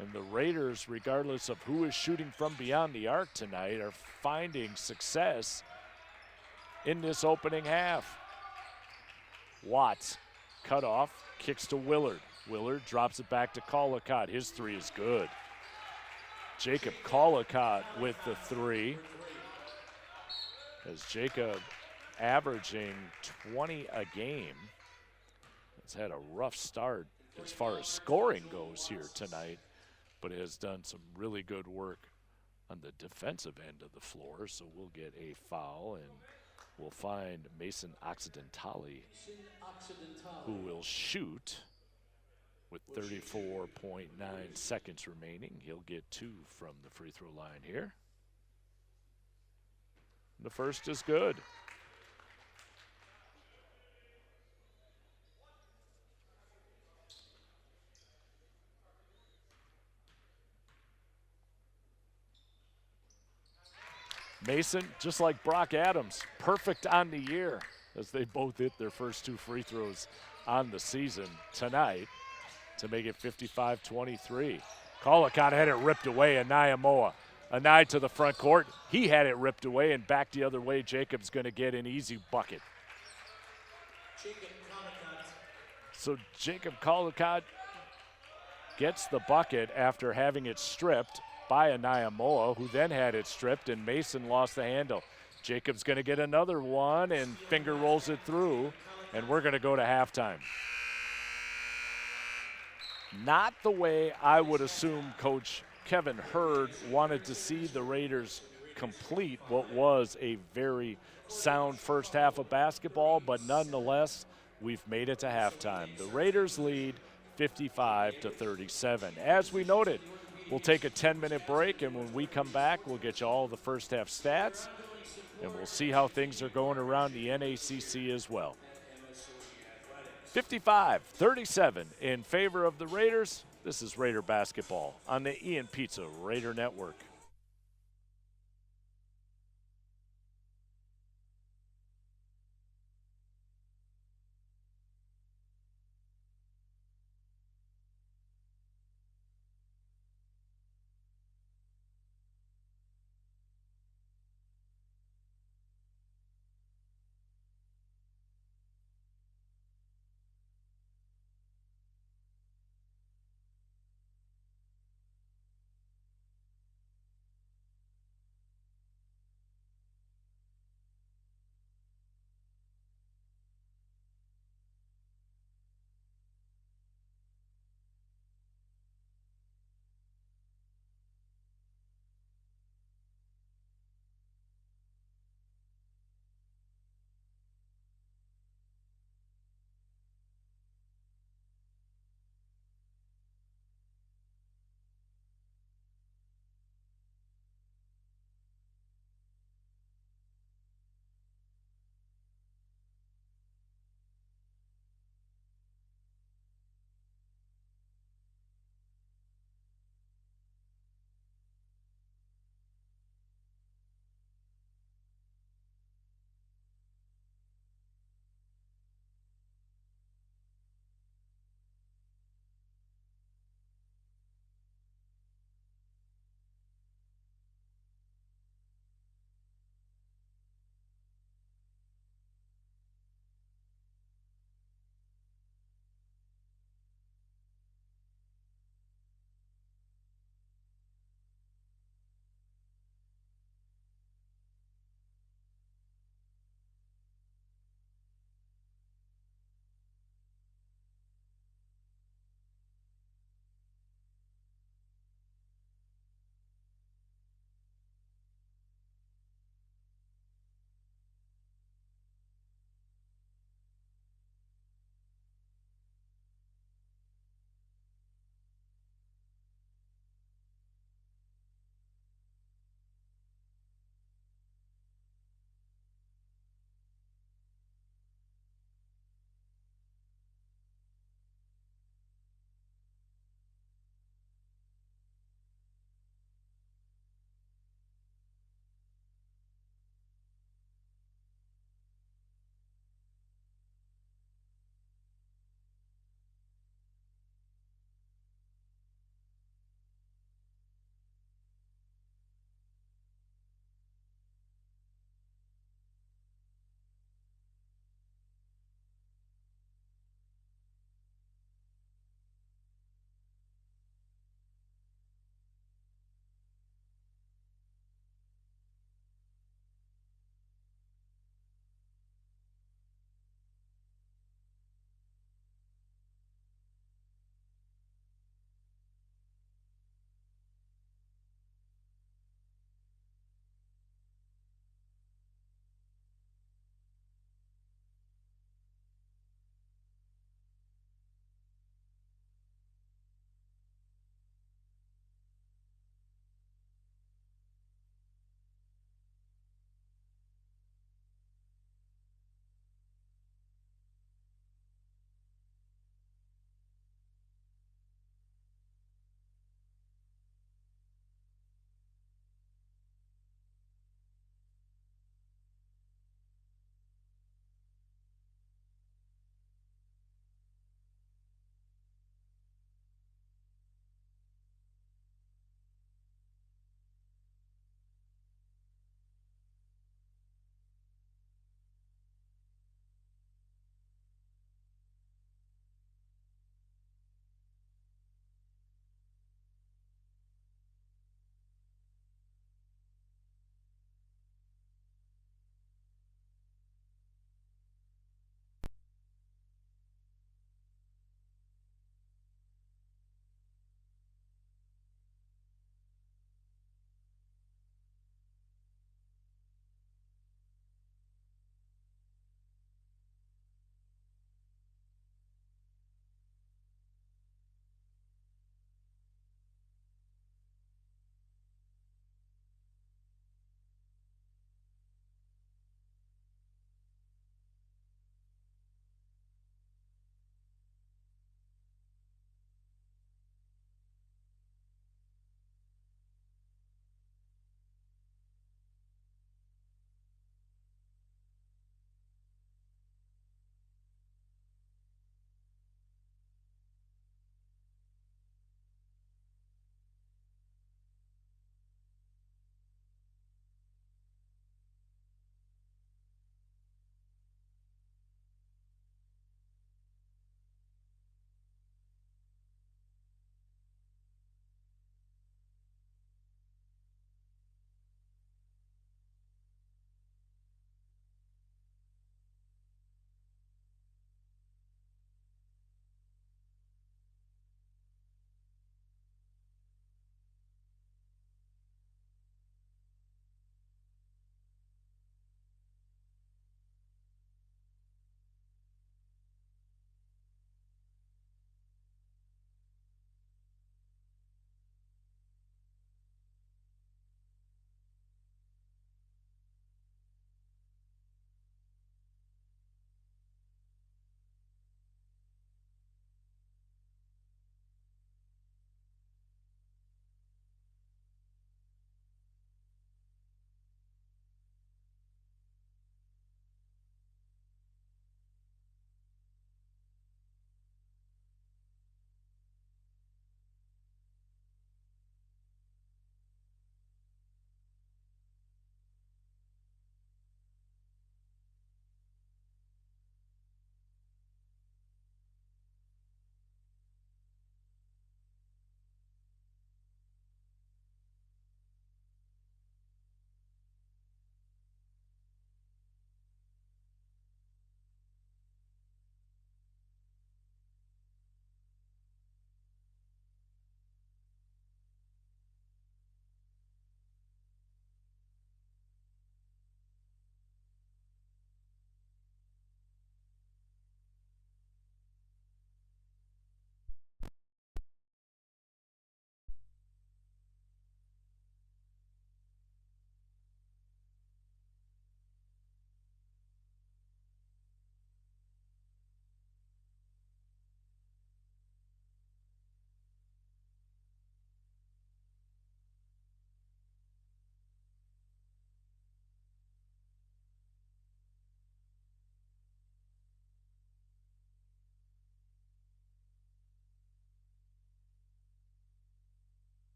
And the Raiders, regardless of who is shooting from beyond the arc tonight, are finding success in this opening half. Watts, cut off, kicks to Willard. Willard drops it back to Collicott. His 3 is good. Jacob Collicott with the 3. As Jacob averaging 20 a game. Has had a rough start as far as scoring goes here tonight, but has done some really good work on the defensive end of the floor. So we'll get a foul, and we'll find Mason Occidentali, who will shoot with 34.9 seconds remaining. He'll get 2 from the free throw line here. The first is good. Mason, just like Brock Adams, perfect on the year as they both hit their first 2 free throws on the season tonight to make it 55-23. Collicott had it ripped away, Anaya Moa. Anaya to the front court. He had it ripped away and back the other way. Jacob's going to get an easy bucket. So Jacob Collicott gets the bucket after having it stripped by Anaya Moa, who then had it stripped, and Mason lost the handle. Jacob's going to get another one and finger rolls it through, and we're going to go to halftime. Not the way I would assume Coach Kevin Hurd wanted to see the Raiders complete what was a very sound first half of basketball, but nonetheless, we've made it to halftime. The Raiders lead 55-37. As we noted, we'll take a 10-minute break, and when we come back, we'll get you all the first half stats, and we'll see how things are going around the NACC as well. 55-37 in favor of the Raiders. This is Raider basketball on the Ian Pizza Raider Network.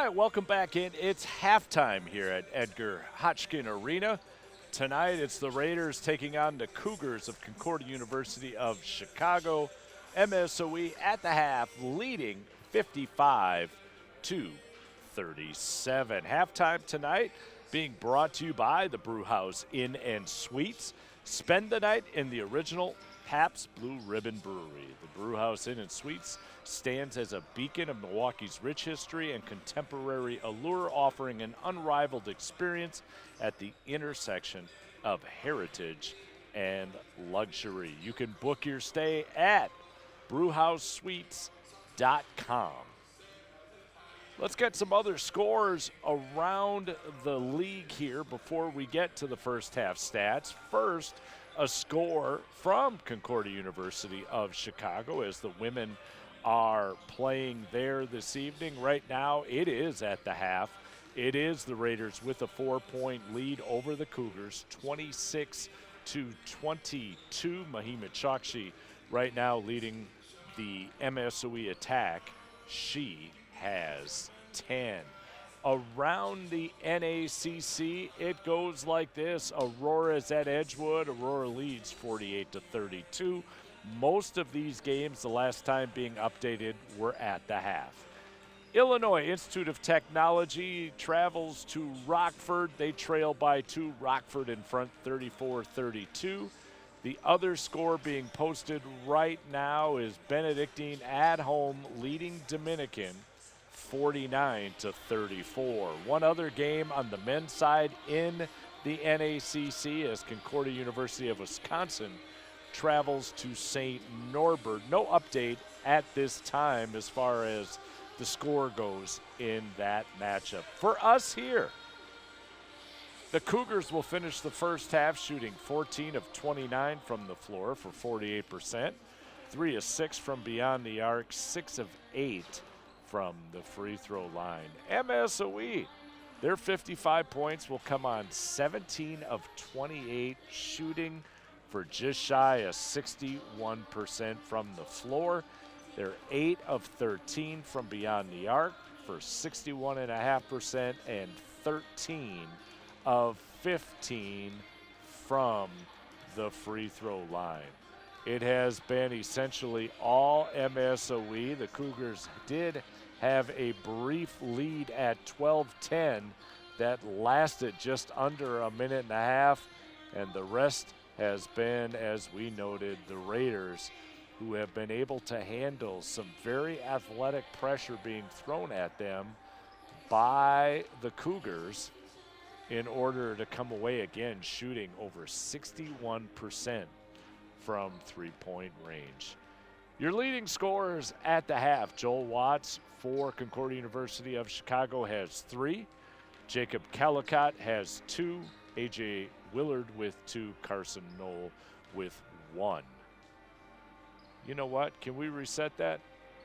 right, welcome back in. It's halftime here at Edgar Hotchkin Arena. Tonight, it's the Raiders taking on the Cougars of Concordia University of Chicago. MSOE at the half, leading 55-37. Halftime tonight being brought to you by the Brew House Inn and Suites. Spend the night in the original Pabst Blue Ribbon Brewery. The Brew House Inn and Suites stands as a beacon of Milwaukee's rich history and contemporary allure, offering an unrivaled experience at the intersection of heritage and luxury. You can book your stay at brewhousesuites.com. Let's get some other scores around the league here before we get to the first half stats. First, a score from Concordia University of Chicago as the women are playing there this evening. Right now, it is at the half. It is the Raiders with a 4-point lead over the Cougars, 26-22. Mahima Chokshi right now leading the MSOE attack. She has 10. Around the NACC, it goes like this. Aurora's at Edgewood. Aurora leads 48-32. Most of these games, the last time being updated, were at the half. Illinois Institute of Technology travels to Rockford. They trail by 2. Rockford in front, 34-32. The other score being posted right now is Benedictine at home leading Dominican 49-34. One other game on the men's side in the NACC as Concordia University of Wisconsin travels to St. Norbert. No update at this time as far as the score goes in that matchup. For us here, the Cougars will finish the first half shooting 14 of 29 from the floor for 48%, 3 of 6 from beyond the arc, 6 of 8 from the free throw line. MSOE, their 55 points will come on 17 of 28 shooting for just shy of 61% from the floor. They're 8 of 13 from beyond the arc for 61.5% and 13 of 15 from the free throw line. It has been essentially all MSOE. The Cougars did have a brief lead at 12-10 that lasted just under a minute and a half, and the rest has been, as we noted, the Raiders, who have been able to handle some very athletic pressure being thrown at them by the Cougars in order to come away again shooting over 61% from three-point range. Your leading scorers at the half: Joel Watts for Concordia University of Chicago has 3. Jacob Calicott has 2. A.J. Willard with 2. Carson Knoll with 1. You know what? Can we reset that?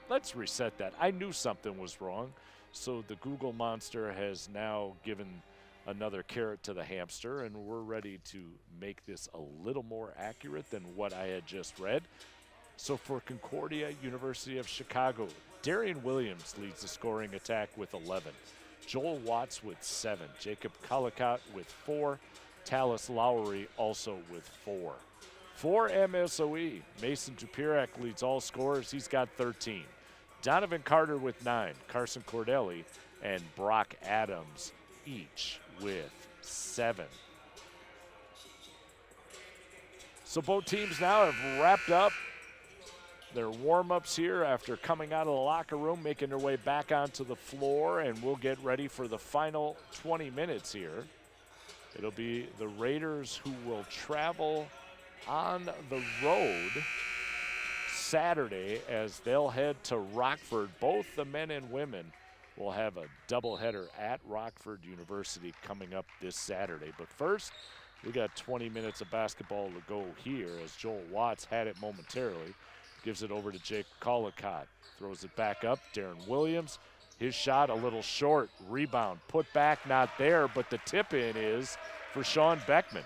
Let's reset that. I knew something was wrong, so the Google monster has now given another carrot to the hamster, and we're ready to make this a little more accurate than what I had just read. So for Concordia University of Chicago, Darian Williams leads the scoring attack with 11. Joel Watts with 7. Jacob Calicott with 4. Tallis Lowry also with 4. For MSOE, Mason Dupirak leads all scorers. He's got 13. Donovan Carter with 9. Carson Cordelli and Brock Adams each with 7. So both teams now have wrapped up their warm-ups here after coming out of the locker room, making their way back onto the floor, and we'll get ready for the final 20 minutes here. It'll be the Raiders who will travel on the road Saturday as they'll head to Rockford. Both the men and women will have a doubleheader at Rockford University coming up this Saturday. But first, we got 20 minutes of basketball to go here as Joel Watts had it momentarily. Gives it over to Jake Calicott. Throws it back up. Darren Williams. His shot a little short. Rebound. Put back, not there, but the tip-in is for Sean Beckman.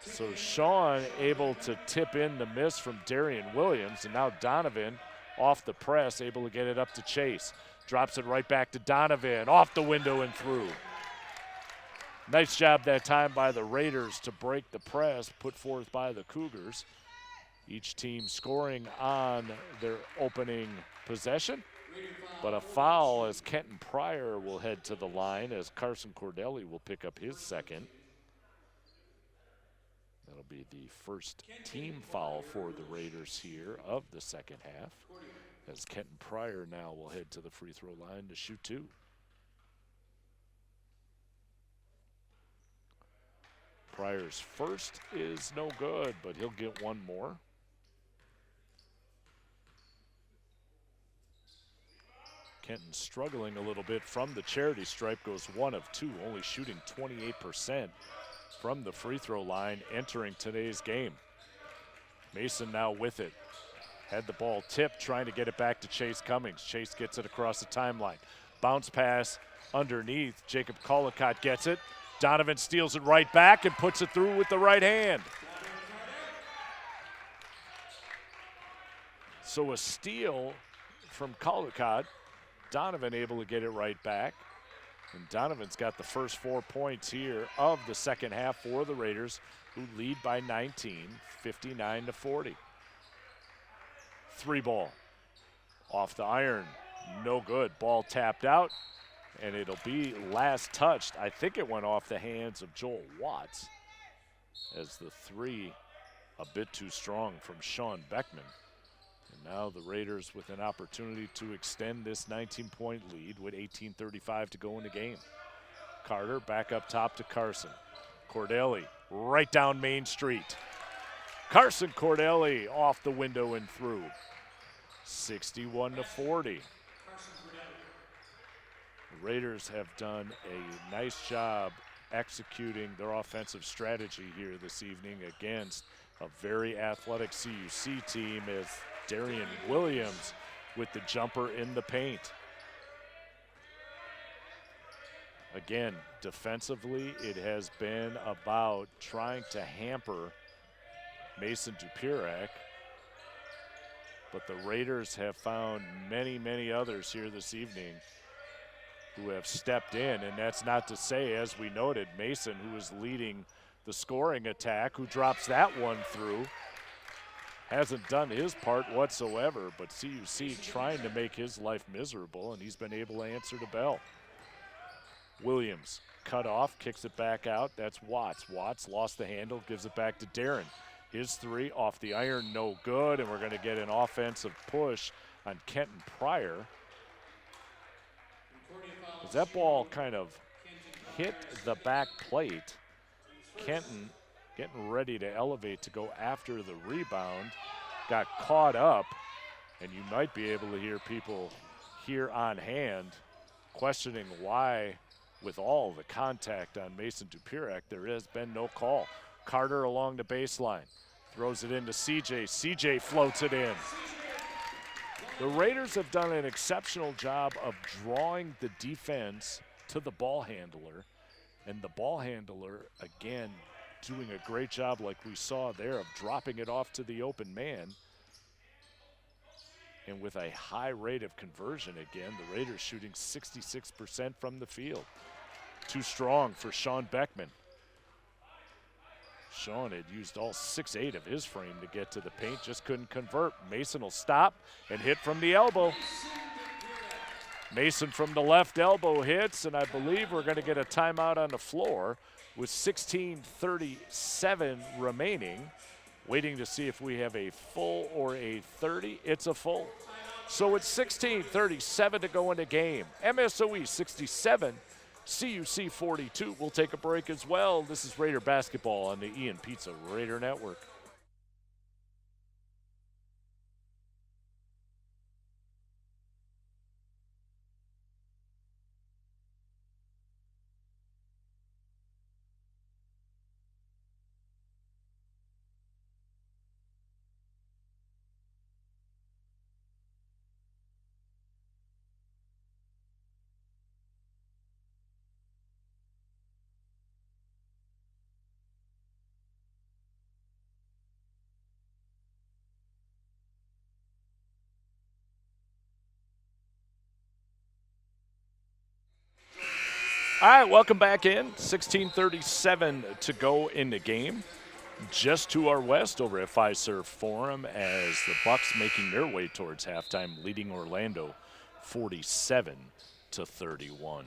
So Sean able to tip in the miss from Darian Williams, and now Donovan off the press, able to get it up to Chase. Drops it right back to Donovan. Off the window and through. Nice job that time by the Raiders to break the press put forth by the Cougars. Each team scoring on their opening possession. But a foul as Kenton Pryor will head to the line as Carson Cordelli will pick up his second. That'll be the first team foul for the Raiders here of the second half, as Kenton Pryor now will head to the free throw line to shoot two. Pryor's first is no good, but he'll get one more. Kenton struggling a little bit from the charity stripe, goes 1 of 2, only shooting 28% from the free throw line entering today's game. Mason now with it. Had the ball tipped, trying to get it back to Chase Cummings. Chase gets it across the timeline. Bounce pass underneath. Jacob Collicott gets it. Donovan steals it right back and puts it through with the right hand. So a steal from Collicott. Donovan able to get it right back. And Donovan's got the first 4 points here of the second half for the Raiders, who lead by 19, 59-40. 3 ball. Off the iron. No good. Ball tapped out. And it'll be last touched. I think it went off the hands of Joel Watts, as the 3 a bit too strong from Sean Beckman. And now the Raiders with an opportunity to extend this 19-point lead with 18:35 to go in the game. Carter back up top to Carson. Cordelli right down Main Street. Carson Cordelli off the window and through. 61-40. The Raiders have done a nice job executing their offensive strategy here this evening against a very athletic CUC team, as Darian Williams with the jumper in the paint. Again, defensively, it has been about trying to hamper Mason Dupirac, but the Raiders have found many, many others here this evening who have stepped in, and that's not to say, as we noted, Mason, who is leading the scoring attack, who drops that one through, hasn't done his part whatsoever, but CUC trying to make his life miserable, and he's been able to answer the bell. Williams cut off, kicks it back out. That's Watts. Watts lost the handle, gives it back to Darren. His 3 off the iron, no good, and we're going to get an offensive push on Kenton Pryor. As that ball kind of hit the back plate, Kenton getting ready to elevate to go after the rebound, got caught up, and you might be able to hear people here on hand questioning why, with all the contact on Mason Dupirac, there has been no call. Carter along the baseline, throws it into CJ. CJ floats it in. The Raiders have done an exceptional job of drawing the defense to the ball handler, and the ball handler, again, doing a great job like we saw there of dropping it off to the open man. And with a high rate of conversion again, the Raiders shooting 66% from the field. Too strong for Sean Beckman. Sean had used all 6'8" of his frame to get to the paint, just couldn't convert. Mason will stop and hit from the elbow. Mason from the left elbow hits, and I believe we're going to get a timeout on the floor with 16:37 remaining. Waiting to see if we have a full or a 30. It's a full. So it's 16:37 to go in the game. MSOE 67, CUC 42. We'll take a break as well. This is Raider basketball on the Ian Pizza Raider Network. All right, welcome back in. 16:37 to go in the game. Just to our west over at Fiserv Forum as the Bucks making their way towards halftime, leading Orlando 47-31.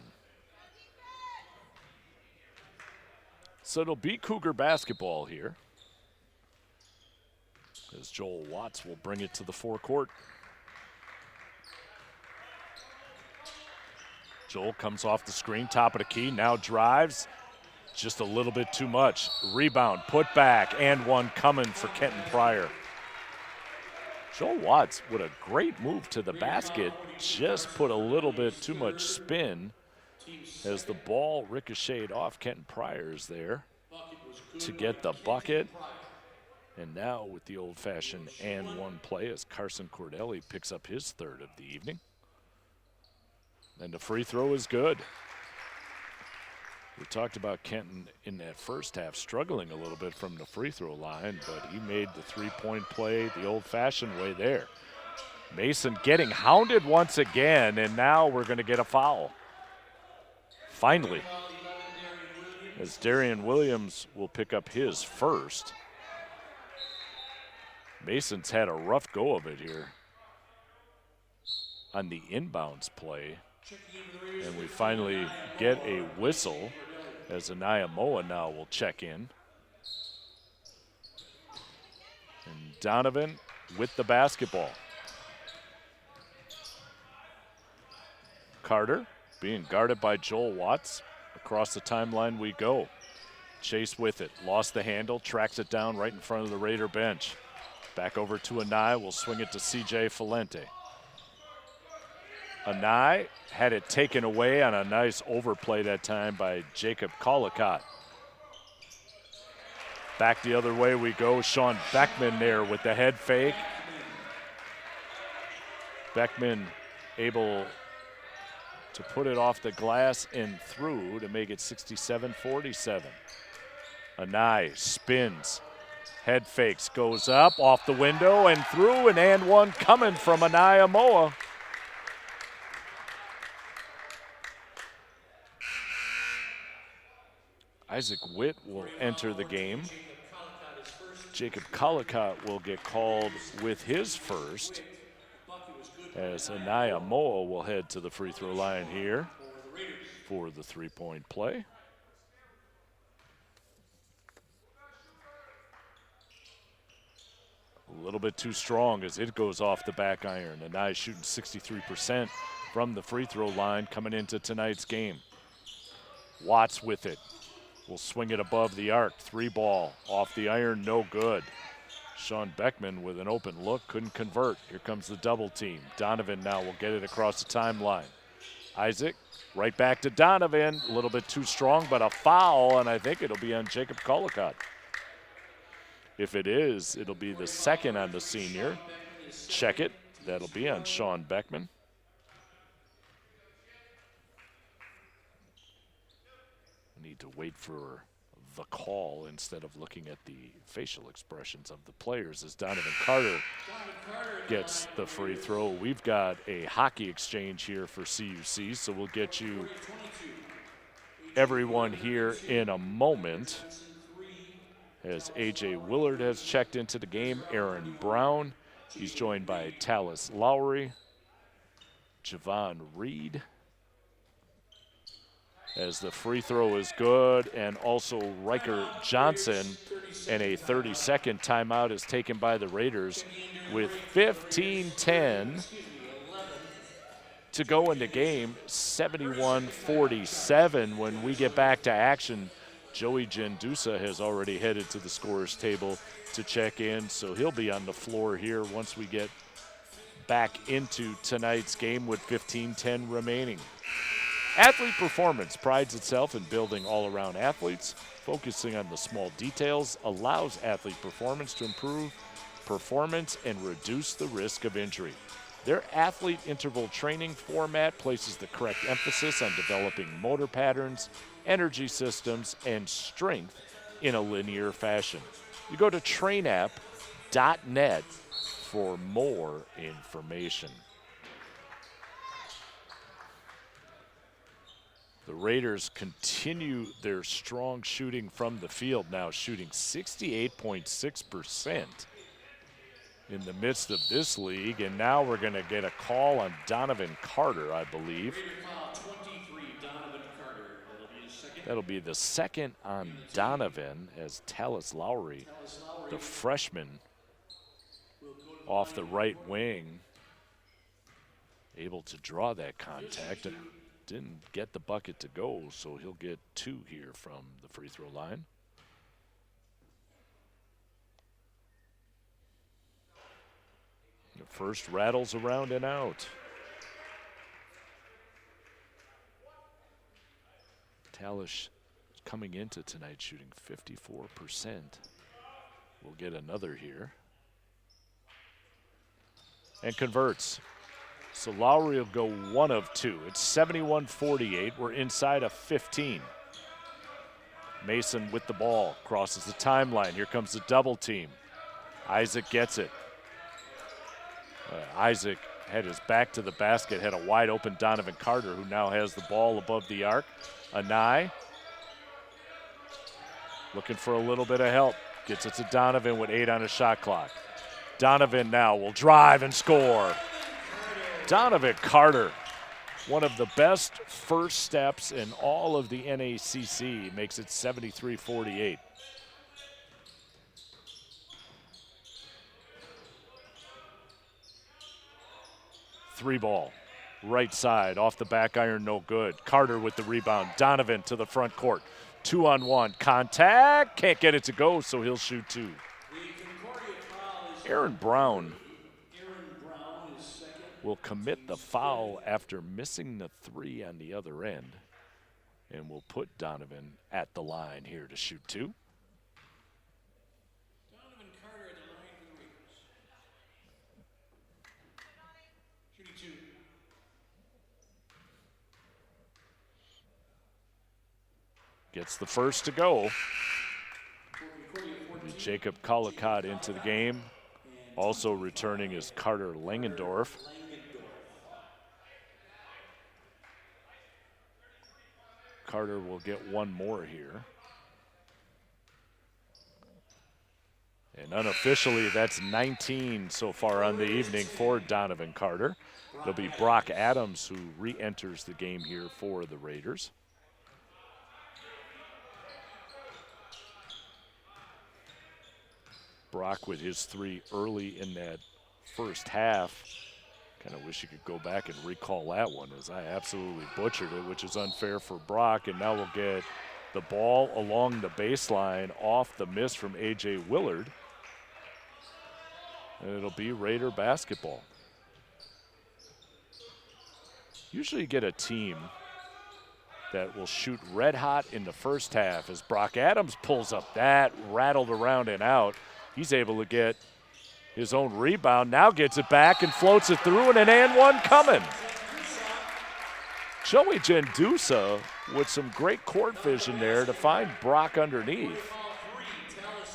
So it'll be Cougar basketball here as Joel Watts will bring it to the forecourt. Joel comes off the screen, top of the key, now drives. Just a little bit too much. Rebound, put back, and one coming for Kenton Pryor. Joel Watts with a great move to the basket, just put a little bit too much spin as the ball ricocheted off Kenton Pryor's there to get the bucket. And now with the old-fashioned and one play as Carson Cordelli picks up his third of the evening. And the free throw is good. We talked about Kenton in that first half struggling a little bit from the free throw line, but he made the three-point play the old-fashioned way there. Mason getting hounded once again, and now we're going to get a foul. Finally, as Darian Williams will pick up his first. Mason's had a rough go of it here on the inbounds play. And we finally get a whistle as Anaya Moa now will check in. And Donovan with the basketball. Carter being guarded by Joel Watts. Across the timeline we go. Chase with it, lost the handle, tracks it down right in front of the Raider bench. Back over to Anai, will swing it to CJ Falente. Anai had it taken away on a nice overplay that time by Jacob Collicott. Back the other way we go. Sean Beckman there with the head fake. Beckman able to put it off the glass and through to make it 67-47. Anai spins, head fakes, goes up, off the window and through, and one coming from Anaya Moa. Isaac Witt will enter the game. Jacob Collicott will get called with his first as Anaya Moa will head to the free throw line here for the three-point play. A little bit too strong as it goes off the back iron. Anaya shooting 63% from the free throw line coming into tonight's game. Watts with it. Will swing it above the arc. Three ball off the iron, no good. Sean Beckman with an open look, couldn't convert. Here comes the double team. Donovan now will get it across the timeline. Isaac, right back to Donovan. A little bit too strong, but a foul, and I think it'll be on Jacob Collicott. If it is, it'll be the second on the senior. Check it. That'll be on Sean Beckman. Need to wait for the call instead of looking at the facial expressions of the players as Donovan Carter gets the free throw. We've got a hockey exchange here for CUC, so we'll get you everyone here in a moment as A.J. Willard has checked into the game. Aaron Brown, he's joined by Tallis Lowry, Javon Reed, as the free throw is good, and also Riker Johnson, and a 30-second timeout is taken by the Raiders with 15:10 to go in the game, 71-47. When we get back to action, Joey Gendusa has already headed to the scorer's table to check in, so he'll be on the floor here once we get back into tonight's game with 15:10 remaining. Athlete Performance prides itself in building all-around athletes. Focusing on the small details allows athlete performance to improve performance and reduce the risk of injury. Their athlete interval training format places the correct emphasis on developing motor patterns, energy systems, and strength in a linear fashion. You go to trainapp.net for more information. The Raiders continue their strong shooting from the field now, shooting 68.6% in the midst of this league. And now we're going to get a call on Donovan Carter, I believe. That'll be the second on Donovan as Tallis Lowry, the freshman, off the right wing, able to draw that contact. Didn't get the bucket to go, so he'll get 2 here from the free throw line. The first rattles around and out. Tallis coming into tonight shooting 54%. We'll get another here. And converts. So Lowry will go 1 of 2. It's 71-48. We're inside of 15. Mason with the ball, crosses the timeline. Here comes the double team. Isaac gets it. Isaac had his back to the basket, had a wide open Donovan Carter, who now has the ball above the arc. Anai looking for a little bit of help. Gets it to Donovan with 8 on his shot clock. Donovan now will drive and score. Donovan Carter, one of the best first steps in all of the NACC, makes it 73-48. Three ball, right side, off the back iron, no good. Carter with the rebound. Donovan to the front court. 2-on-1, contact, can't get it to go, so he'll shoot 2. Aaron Brown will commit the foul after missing the 3 on the other end, and will put Donovan at the line here to shoot 2.
Donovan Carter at the line for the Raiders. Shooting 2.
Gets the first to go. Jacob Collicott into the game. Also returning is Carter Langendorf. Carter will get 1 more here. And unofficially, that's 19 so far on the evening for Donovan Carter. It'll be Brock Adams who re-enters the game here for the Raiders. Brock with his 3 early in that first half. Kind of wish you could go back and recall that one, as I absolutely butchered it, which is unfair for Brock. And now we'll get the ball along the baseline off the miss from A.J. Willard. And it'll be Raider basketball. Usually you get a team that will shoot red hot in the first half. As Brock Adams pulls up, that rattled around and out. He's able to get his own rebound, now gets it back and floats it through, and an and one coming. Joey Gendusa with some great court vision there to find Brock underneath.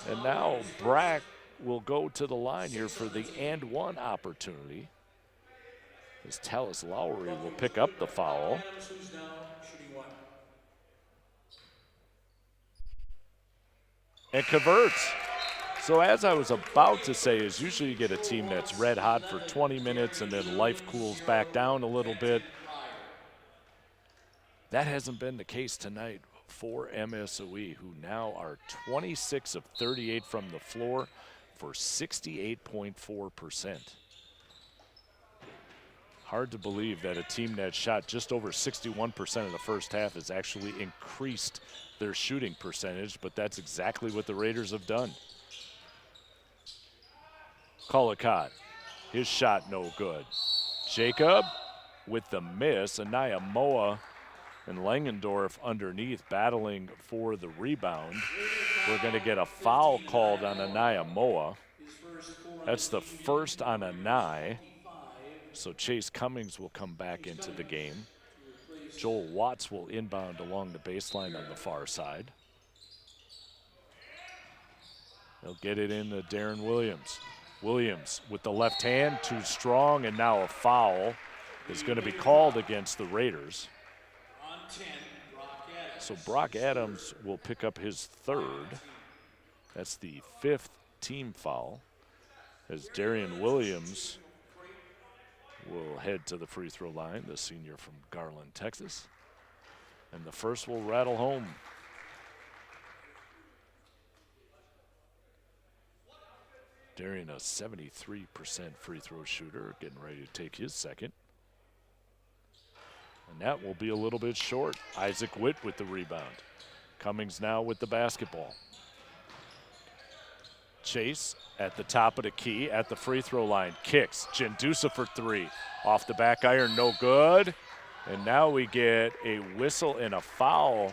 And now Brock will go to the line here for the and one opportunity, as Tallis Lowry will pick up the foul. And converts. So as I was about to say, is usually you get a team that's red hot for 20 minutes and then life cools back down a little bit. That hasn't been the case tonight for MSOE, who now are 26 of 38 from the floor for 68.4%. Hard to believe that a team that shot just over 61% in the first half has actually increased their shooting percentage, but that's exactly what the Raiders have done. Collicott, his shot no good. Jacob with the miss. Anaya Moa and Langendorf underneath battling for the rebound. We're going to get a foul called on Anaya Moa. That's the first on Anai. So Chase Cummings will come back into the game. Joel Watts will inbound along the baseline on the far side. They'll get it in to Darren Williams. Williams with the left hand, too strong, and now a foul is going to be called against the Raiders.
On 10,
So Brock Adams will pick up his third. That's the 5th team foul, as Darian Williams will head to the free throw line, the senior from Garland, Texas. And the first will rattle home. Darian, a 73% free throw shooter, getting ready to take his second. And that will be a little bit short. Isaac Witt with the rebound. Cummings now with the basketball. Chase at the top of the key at the free throw line. Kicks. Gendusa for three. Off the back iron, no good. And now we get a whistle and a foul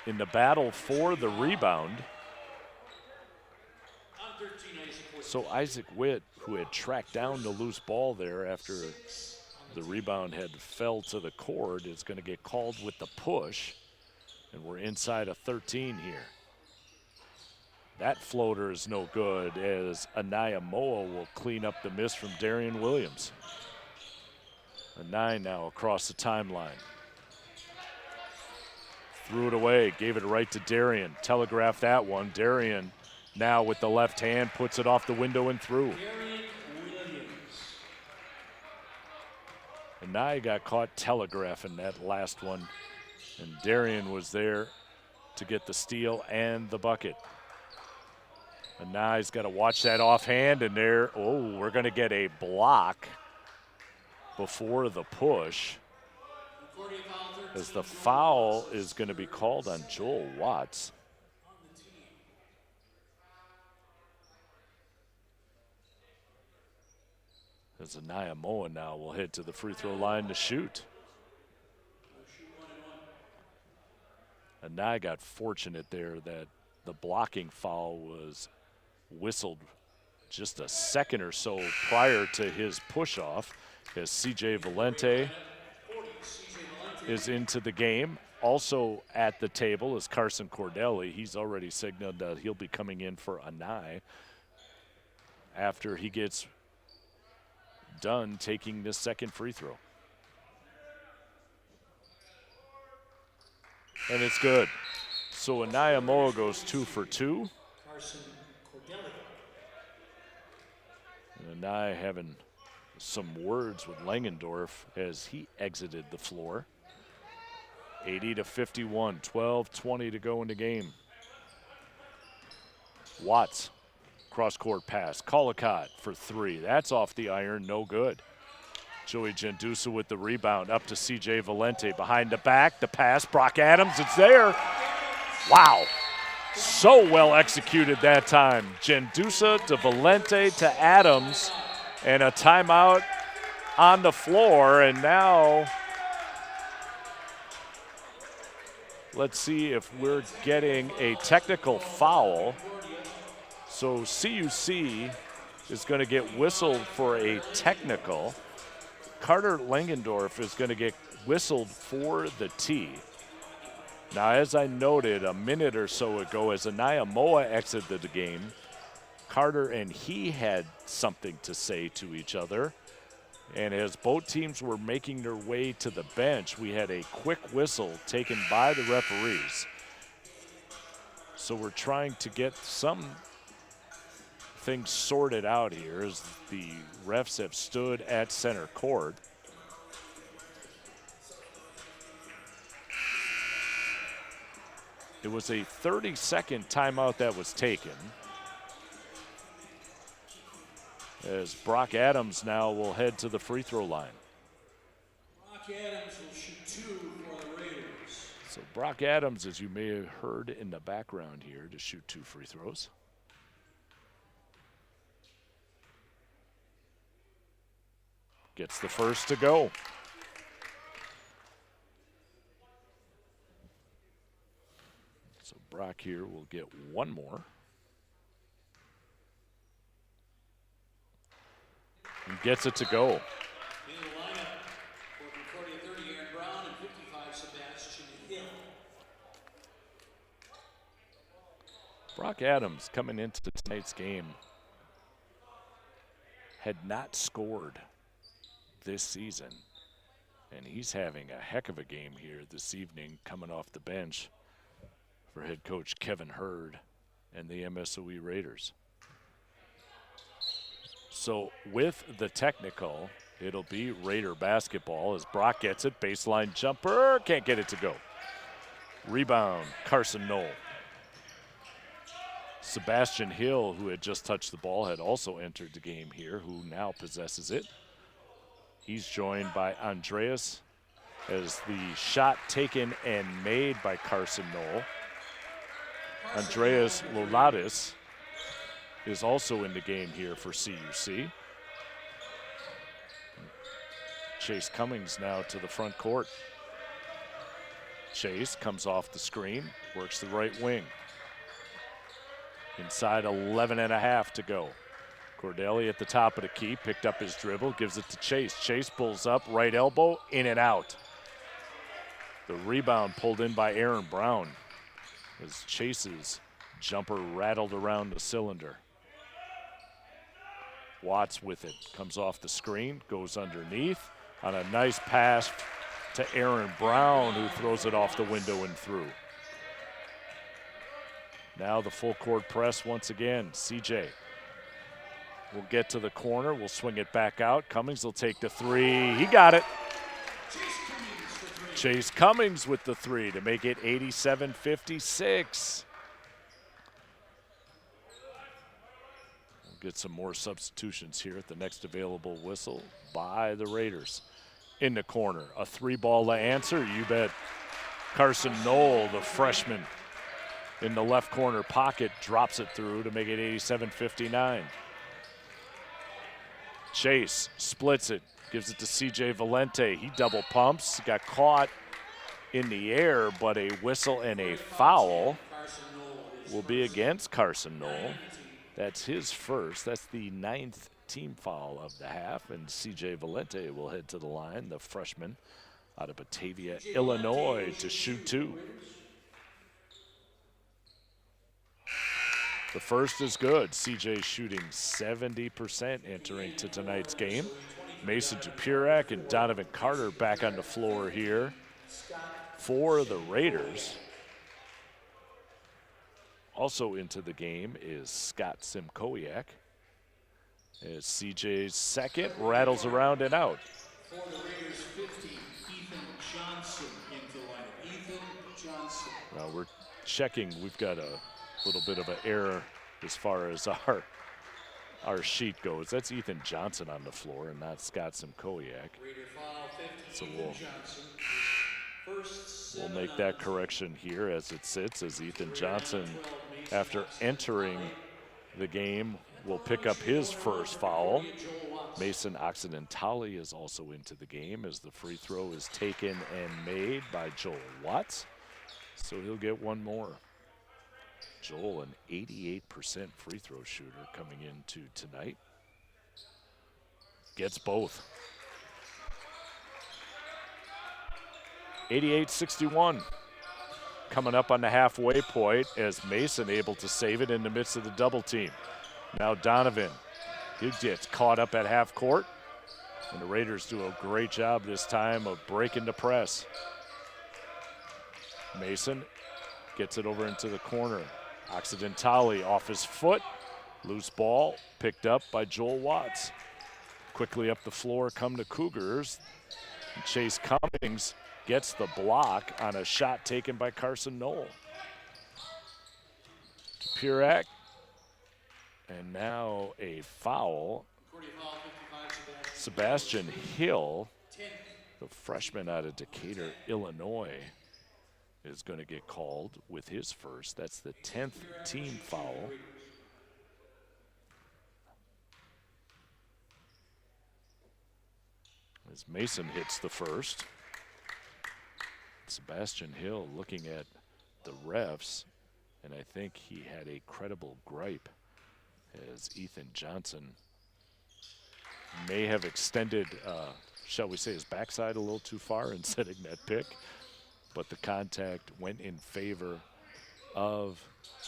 in the battle for the rebound. So Isaac Witt, who had tracked down the loose ball there after the rebound had fell to the court, is going to get called with the push. And we're inside of 13 here. That floater is no good, as Anaya Moa will clean up the miss from Darian Williams. A 9 now across the timeline. Threw it away, gave it right to Darian. Telegraphed that one. Darian now with the left hand puts it off the window and through. Anaya got caught telegraphing that last one, and Darian was there to get the steal and the bucket. Anaya's got to watch that offhand, and there, oh, we're going to get a block before the push, as the foul is going to be called on Joel Watts. As Anaya Moa now will head to the free throw line to shoot. Anaya got fortunate there that the blocking foul was whistled just a second or so prior to his push-off, as C.J. Valente is into the game. Also at the table is Carson Cordelli. He's already signaled that he'll be coming in for Anaya after he gets done taking this second free throw. And it's good. So Anaya Moa goes 2 for 2. And Anaya having some words with Langendorf as he exited the floor. 80-51, 12-20 to go in the game. Watts, cross-court pass. Collicott for three. That's off the iron, no good. Joey Gendusa with the rebound, up to C.J. Valente. Behind the back, the pass, Brock Adams, it's there. Wow, so well executed that time. Gendusa to Valente to Adams, and a timeout on the floor, and now let's see if we're getting a technical foul. So CUC is going to get whistled for a technical. Carter Langendorf is going to get whistled for the tee. Now, as I noted a minute or so ago, as Anaya Moa exited the game, Carter and he had something to say to each other. And as both teams were making their way to the bench, we had a quick whistle taken by the referees. So we're trying to get some things sorted out here as the refs have stood at center court. It was a 30-second timeout that was taken, as Brock Adams now will head to the free throw line.
Brock Adams will shoot 2 for the Raiders.
So Brock Adams, as you may have heard in the background here, to shoot 2 free throws. Gets the first to go. So Brock here will get one more. And gets it to go.
In the lineup for Concordia 30, Aaron Brown, and 55, Sebastian Hill.
Brock Adams, coming into tonight's game, had not scored this season, And he's having a heck of a game here this evening, coming off the bench for head coach Kevin Hurd and the MSOE Raiders. So with the technical, it'll be Raider basketball as Brock gets it. Baseline jumper, can't get it to go. Rebound, Carson Knoll. Sebastian Hill, who had just touched the ball, had also entered the game here, who now possesses it. He's joined by Andreas as the shot taken and made by Carson Knoll. Andreas Lolatis is also in the game here for CUC. Chase Cummings now to the front court. Chase comes off the screen, works the right wing. Inside 11 and a half to go. Cordelli at the top of the key, picked up his dribble, gives it to Chase. Chase pulls up, right elbow, in and out. The rebound pulled in by Aaron Brown as Chase's jumper rattled around the cylinder. Watts with it, comes off the screen, goes underneath on a nice pass to Aaron Brown, who throws it off the window and through. Now the full court press once again. CJ will get to the corner, will swing it back out. Cummings will take the three. He got it. Chase Cummings with the three to make it 87-56. We'll get some more substitutions here at the next available whistle by the Raiders. In the corner, a three ball to answer, you bet. Carson Knoll, the freshman, in the left corner pocket, drops it through to make it 87-59. Chase splits it, gives it to CJ Valente. He double pumps, got caught in the air, but a whistle and a foul will be against Carson Knoll. That's his first. That's the 9th team foul of the half, and CJ Valente will head to the line, the freshman out of Batavia, Illinois, to shoot two. The first is good. CJ shooting 70% entering to tonight's game. Mason Dupurak and Donovan Carter back on the floor here for the Raiders. Also into the game is Scott Simkowiak, as CJ's second rattles around and out.
For the Raiders, 50, Ethan Johnson into the lineup. Ethan Johnson.
Now we're checking. We've got a little bit of an error as far as our sheet goes. That's Ethan Johnson on the floor and not Scott Simkowiak. So we'll make that correction here as it sits, as Ethan Johnson, after entering the game, will pick up his first foul. Mason Occidentali is also into the game as the free throw is taken and made by Joel Watts. So he'll get one more. Joel, an 88% free throw shooter coming into tonight. Gets both. 88-61. Coming up on the halfway point as Mason able to save it in the midst of the double team. Now Donovan, he gets caught up at half court, and the Raiders do a great job this time of breaking the press. Mason gets it over into the corner. Occidentali off his foot, loose ball picked up by Joel Watts. Quickly up the floor come the Cougars. Chase Cummings gets the block on a shot taken by Carson Knoll. Purak, and now a foul. Sebastian Hill, the freshman out of Decatur, Illinois, is going to get called with his first. That's the 10th team foul. As Mason hits the first. Sebastian Hill looking at the refs, and I think he had a credible gripe as Ethan Johnson may have extended, shall we say, his backside a little too far in setting that pick. But the contact went in favor of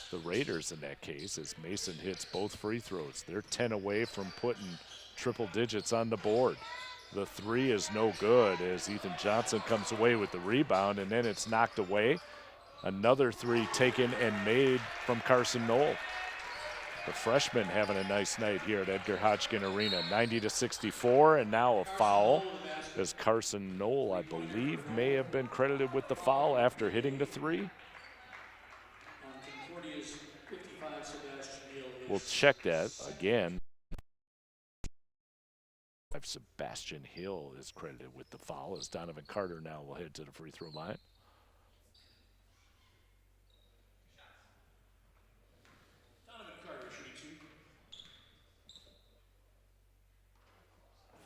the Raiders in that case as Mason hits both free throws. They're 10 away from putting triple digits on the board. The three is no good as Ethan Johnson comes away with the rebound, and then it's knocked away. Another three taken and made from Carson Knoll. The freshman having a nice night here at Edgar Hodgkin Arena. 90-64, and now a foul as Carson Knoll, I believe, may have been credited with the foul after hitting the three. We'll check that again. Sebastian Hill is credited with the foul as Donovan Carter now will head to the free throw line.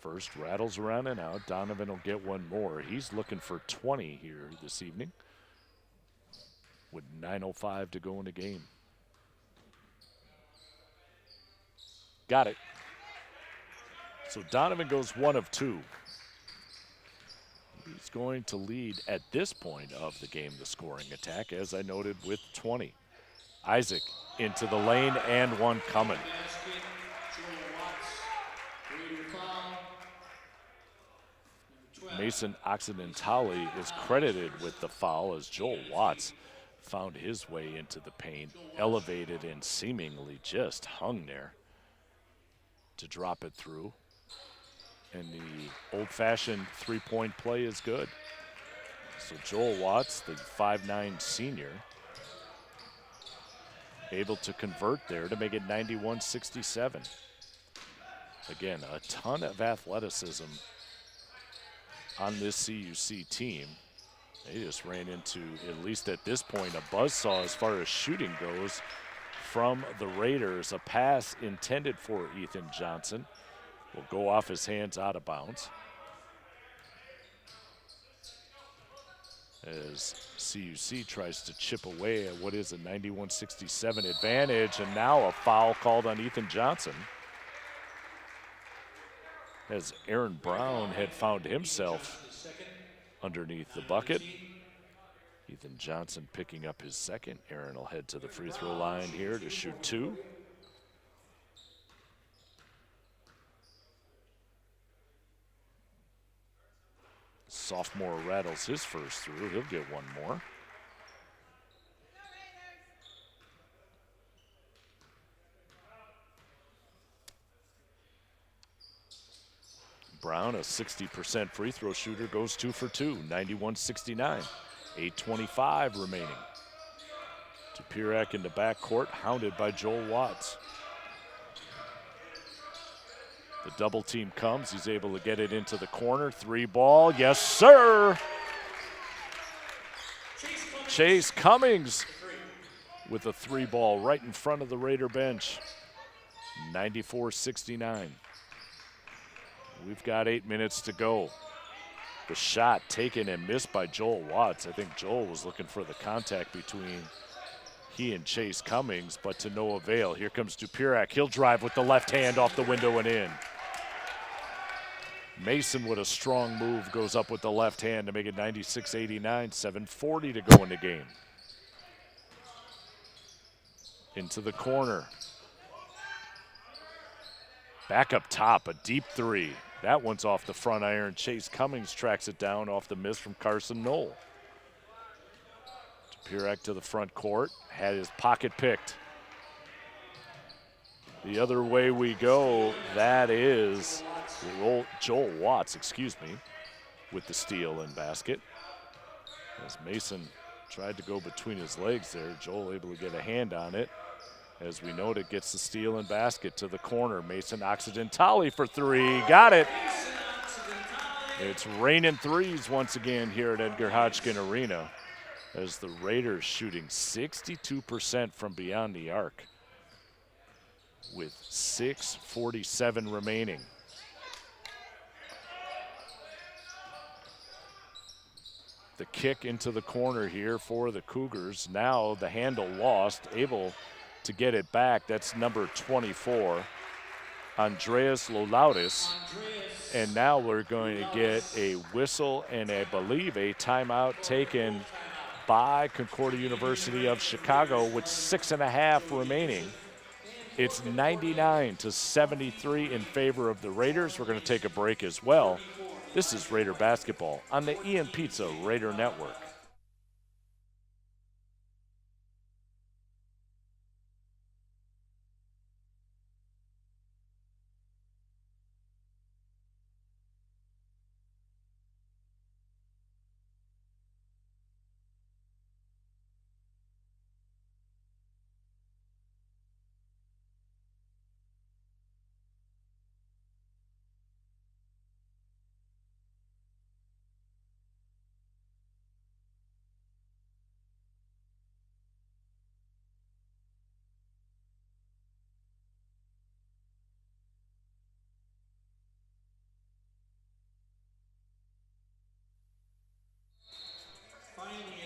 First rattles around and out. Donovan will get one more. He's looking for 20 here this evening with 9:05 to go in the game. Got it. So Donovan goes 1 of 2. He's going to lead at this point of the game the scoring attack, as I noted, with 20. Isaac into the lane and one coming. Mason Occidentali is credited with the foul as Joel Watts found his way into the paint, elevated and seemingly just hung there to drop it through. And the old-fashioned three-point play is good. So Joel Watts, the 5'9" senior, able to convert there to make it 91-67. Again, a ton of athleticism on this CUC team. They just ran into, at least at this point, a buzzsaw as far as shooting goes from the Raiders. A pass intended for Ethan Johnson will go off his hands out of bounds as CUC tries to chip away at what is a 91-67 advantage, and now a foul called on Ethan Johnson as Aaron Brown had found himself underneath the bucket. Ethan Johnson picking up his second. Aaron will head to the free throw line here to shoot 2. Sophomore rattles his first through. He'll get one more. Brown, a 60% free throw shooter, goes 2 for 2, 91-69. 8:25 remaining. Tupirak in the backcourt, hounded by Joel Watts. The double team comes. He's able to get it into the corner. 3 ball. Yes, sir. Chase Cummings with a 3 ball right in front of the Raider bench. 94-69. We've got 8 minutes to go. The shot taken and missed by Joel Watts. I think Joel was looking for the contact between he and Chase Cummings, but to no avail. Here comes Tupirak. He'll drive with the left hand off the window and in. Mason with a strong move goes up with the left hand to make it 96-89, 7:40 to go in the game. Into the corner. Back up top, a deep 3. That one's off the front iron. Chase Cummings tracks it down off the miss from Carson Knoll. Tupirak to the front court, had his pocket picked. The other way we go, that is Joel Watts, with the steal and basket. As Mason tried to go between his legs there, Joel able to get a hand on it. As we noted, gets the steal and basket to the corner. Mason Occidentali for 3, got it. It's raining threes once again here at Edgar Hodgkin Arena as the Raiders shooting 62% from beyond the arc with 6:47 remaining. The kick into the corner here for the Cougars. Now the handle lost, able to get it back. That's number 24, Andreas Lolaudis. And now we're going to get a whistle and I believe a timeout taken by Concordia University of Chicago with 6.5 remaining It's 99-73 in favor of the Raiders. We're going to take a break as well. This is Raider Basketball on the Ian Pizza Raider Network.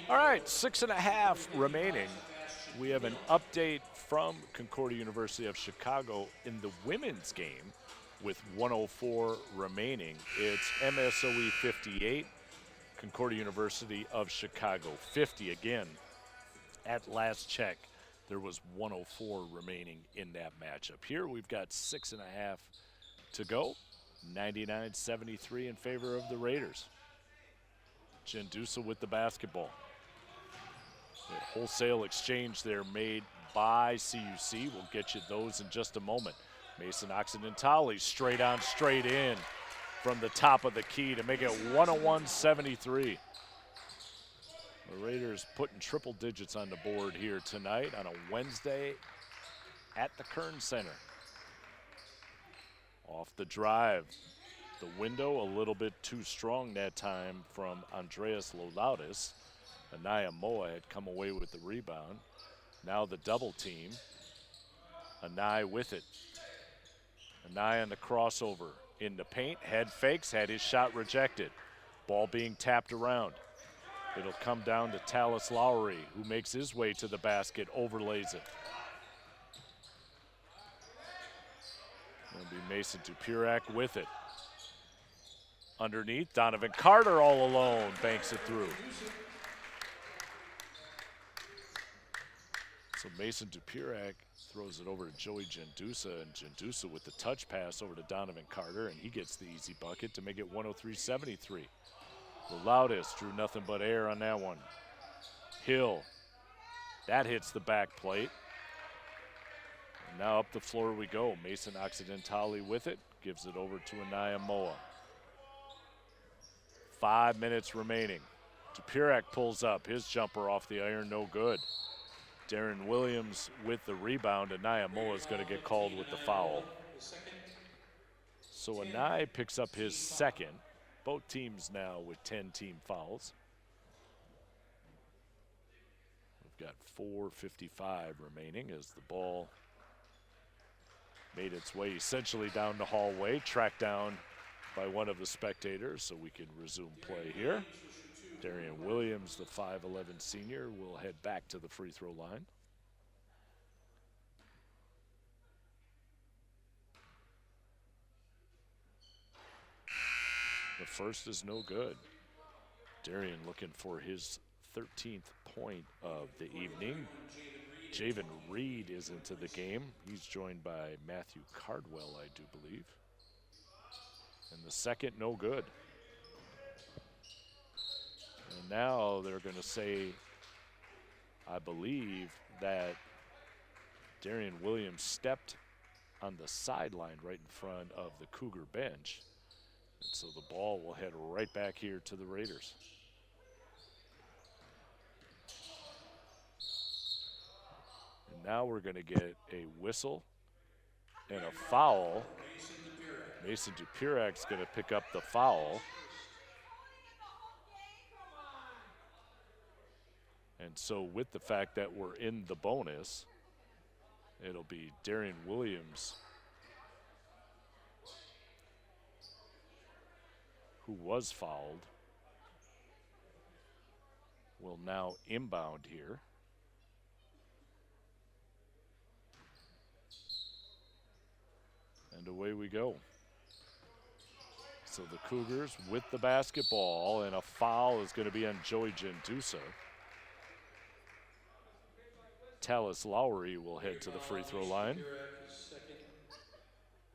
All right, 6.5 remaining. We have an update from Concordia University of Chicago in the women's game with 104 remaining. It's MSOE 58, Concordia University of Chicago 50. Again, at last check, there was 104 remaining in that matchup. Here we've got 6.5 to go. 99-73 in favor of the Raiders. Gendusa with the basketball. A wholesale exchange there made by CUC. We'll get you those in just a moment. Mason Occidentali straight on, straight in from the top of the key to make it 101-73. The Raiders putting triple digits on the board here tonight on a Wednesday at the Kern Center. Off the drive. The window a little bit too strong that time from Andreas Lolaudis. Anaya Moa had come away with the rebound. Now the double team. Anaya with it. Anaya on the crossover. In the paint, head fakes, had his shot rejected. Ball being tapped around. It'll come down to Tallis Lowry, who makes his way to the basket, overlays it. It'll be Mason Dupurak with it. Underneath, Donovan Carter all alone, banks it through. So Mason Dupurak throws it over to Joey Gendusa, and Gendusa with the touch pass over to Donovan Carter, and he gets the easy bucket to make it 103-73. The Loudest drew nothing but air on that one. Hill, that hits the back plate. And now up the floor we go. Mason Occidentali with it, gives it over to Anaya Moa. 5 minutes remaining. Dupurak pulls up, his jumper off the iron, no good. Darren Williams with the rebound. Anaya Moa is going to get called with the foul. So Anaya picks up his second. Both teams now with 10 team fouls. We've got 4:55 remaining as the ball made its way essentially down the hallway, tracked down by one of the spectators, so we can resume play here. Darian Williams, the 5'11 senior, will head back to the free throw line. The first is no good. Darian looking for his 13th point of the evening. Javen Reed is into the game. He's joined by Matthew Cardwell, I do believe. And the second, no good. And now they're going to say, I believe, that Darian Williams stepped on the sideline right in front of the Cougar bench. And so the ball will head right back here to the Raiders. And now we're going to get a whistle and a foul. Mason Dupurak's going to pick up the foul. And so with the fact that we're in the bonus, it'll be Darian Williams, who was fouled, will now inbound here. And away we go. So the Cougars with the basketball, and a foul is going to be on Joey Gendusa. Tallis Lowry will head to the free throw line.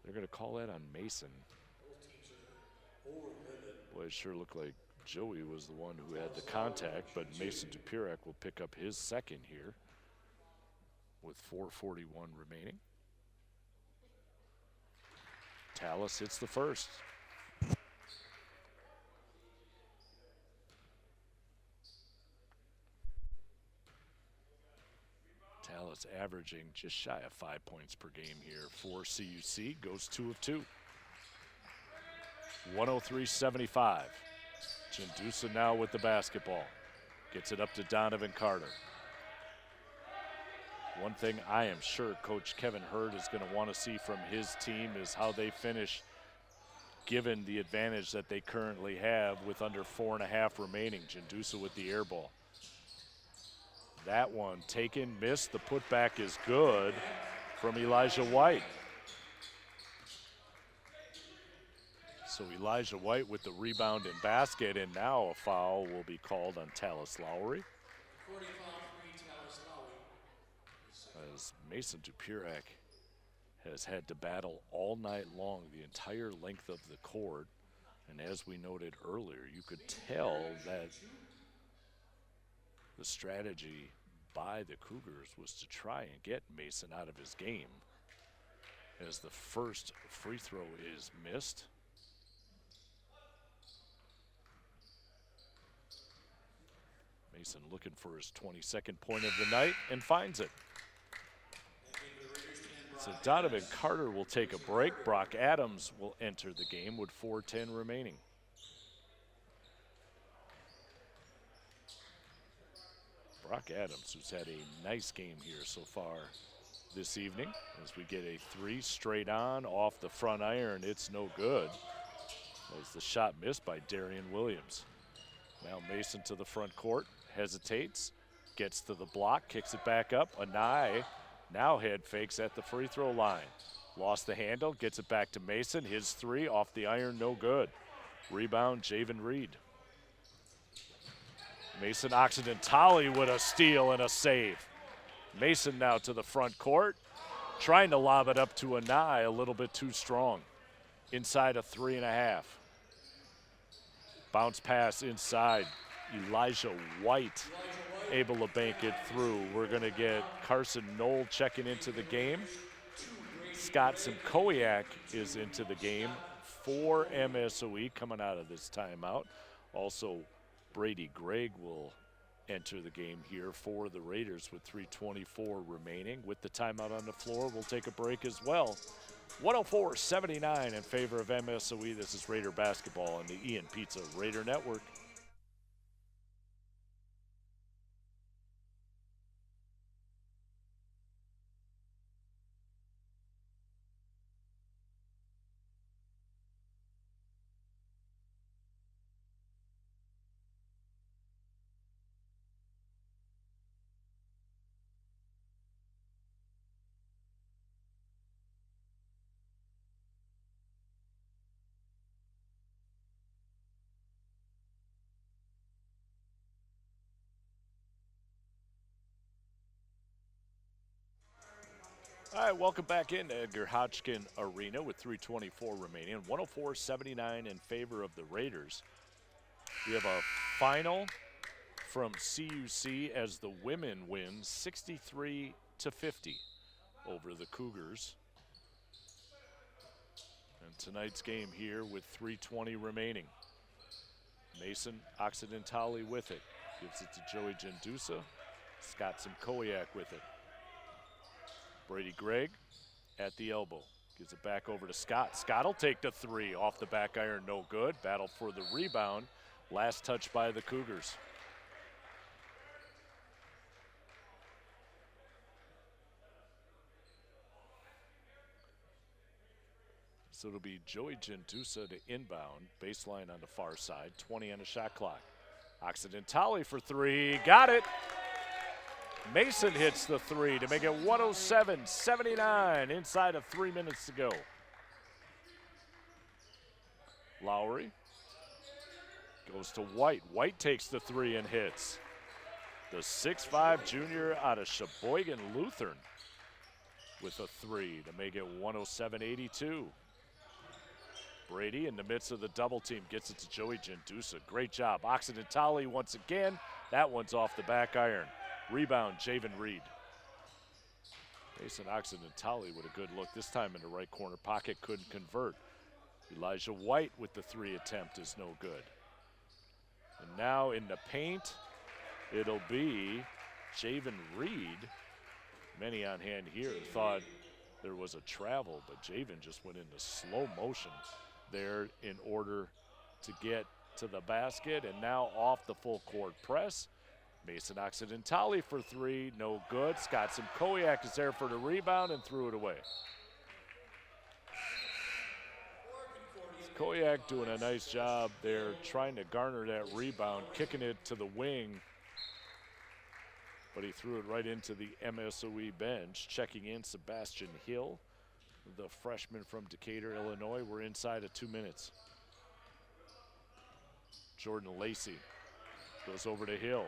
They're going to call that on Mason. Boy, it sure looked like Joey was the one who had the contact, but Mason Dupirac will pick up his second here with 4:41 remaining. Tallis hits the first. Tallis averaging just shy of 5 points per game here for CUC. Goes 2 of 2. 103-75. Gendusa now with the basketball. Gets it up to Donovan Carter. One thing I am sure Coach Kevin Hurd is going to want to see from his team is how they finish, given the advantage that they currently have with under 4.5 remaining. Gendusa with the air ball. That one taken, missed. The putback is good from Elijah White. So Elijah White with the rebound and basket, and now a foul will be called on Tallis Lowry. As Mason Dupirac has had to battle all night long, the entire length of the court. And as we noted earlier, you could tell that the strategy by the Cougars was to try and get Mason out of his game, as the first free throw is missed. Mason looking for his 22nd point of the night and finds it. So Donovan Carter will take a break. Brock Adams will enter the game with 4:10 remaining. Brock Adams, who's had a nice game here so far this evening, as we get a 3 straight on off the front iron. It's no good, as the shot missed by Darian Williams. Now Mason to the front court, hesitates, gets to the block, kicks it back up. Anai now head fakes at the free throw line. Lost the handle, gets it back to Mason. His 3 off the iron, no good. Rebound, Javen Reed. Mason Occidentali with a steal and a save. Mason now to the front court, trying to lob it up to Anai, a little bit too strong. Inside a 3.5. Bounce pass inside. Elijah White able to bank it through. We're going to get Carson Knoll checking into the game. Scott Simkowiak is into the game for MSOE coming out of this timeout. Also, Brady Gregg will enter the game here for the Raiders with 3:24 remaining. With the timeout on the floor, we'll take a break as well. 104-79 in favor of MSOE. This is Raider basketball on the Ian Pizza Raider Network. All right, welcome back into Edgar Hodgkin Arena with 3:24 remaining. 104-79 in favor of the Raiders. We have a final from CUC as the women win 63-50 over the Cougars. And tonight's game here with 3:20 remaining. Mason Occidentali with it. Gives it to Joey Gendusa. Scott Simkowiak with it. Brady Gregg at the elbow. Gives it back over to Scott. Scott will take the 3 off the back iron, no good. Battle for the rebound. Last touch by the Cougars. So it'll be Joey Gendusa to inbound. Baseline on the far side. 20 on the shot clock. Occidentali for 3. Got it. Mason hits the 3 to make it 107-79 inside of 3 minutes to go. Lowry goes to White. White takes the 3 and hits. The 6'5" junior out of Sheboygan Lutheran with a 3 to make it 107-82. Brady in the midst of the double team gets it to Joey Gendusa. Great job. Occidentali once again. That one's off the back iron. Rebound, Javen Reed. Mason Occidentali with a good look this time in the right corner pocket, couldn't convert. Elijah White with the 3 attempt is no good. And now in the paint, it'll be Javen Reed. Many on hand here thought there was a travel, but Javen just went into slow motion there in order to get to the basket, and now off the full court press. Mason Occidentali for 3, no good. Scott Simkowiak is there for the rebound and threw it away. Simkowiak doing a nice job there trying to garner that rebound, kicking it to the wing, but he threw it right into the MSOE bench. Checking in, Sebastian Hill, the freshman from Decatur, Illinois. We're inside of 2 minutes. Jordan Lacey goes over to Hill.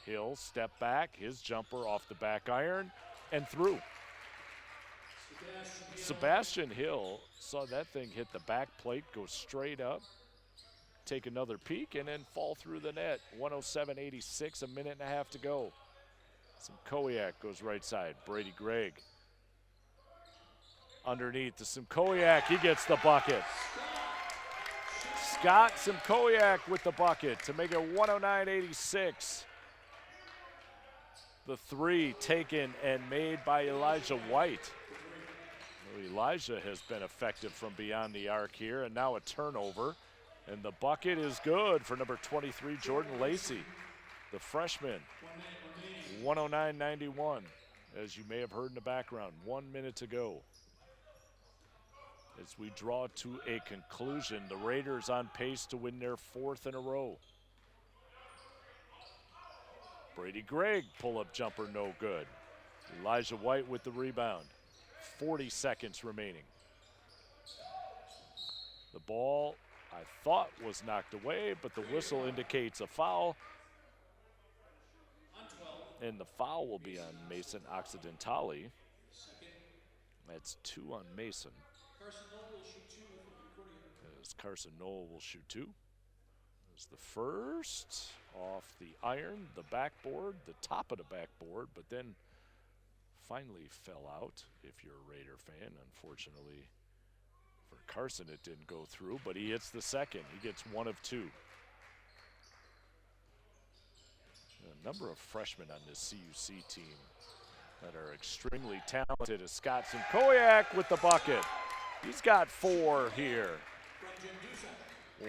Hill, step back, his jumper off the back iron, and through. Sebastian Hill saw that thing hit the back plate, go straight up, take another peek, and then fall through the net. 107-86, a minute and a half to go. Simkowiak goes right side. Brady Gregg underneath to Simkowiak. He gets the bucket. Scott Simkowiak with the bucket to make it 109-86. The 3 taken and made by Elijah White. Well, Elijah has been effective from beyond the arc here, and now a turnover. And the bucket is good for number 23, Jordan Lacey, the freshman. 109-91, as you may have heard in the background. 1 minute to go. As we draw to a conclusion, the Raiders on pace to win their 4th in a row. Brady Gregg, pull-up jumper, no good. Elijah White with the rebound. 40 seconds remaining. The ball, I thought, was knocked away, but the whistle indicates a foul. And the foul will be on Mason Occidentali. That's 2 on Mason. As Carson Knoll will shoot 2. As the first off the iron, the backboard, the top of the backboard, but then finally fell out if you're a Raider fan. Unfortunately for Carson, it didn't go through, but he hits the second. He gets 1 of 2. A number of freshmen on this CUC team that are extremely talented. As Scott Simkowiak with the bucket. He's got 4 here.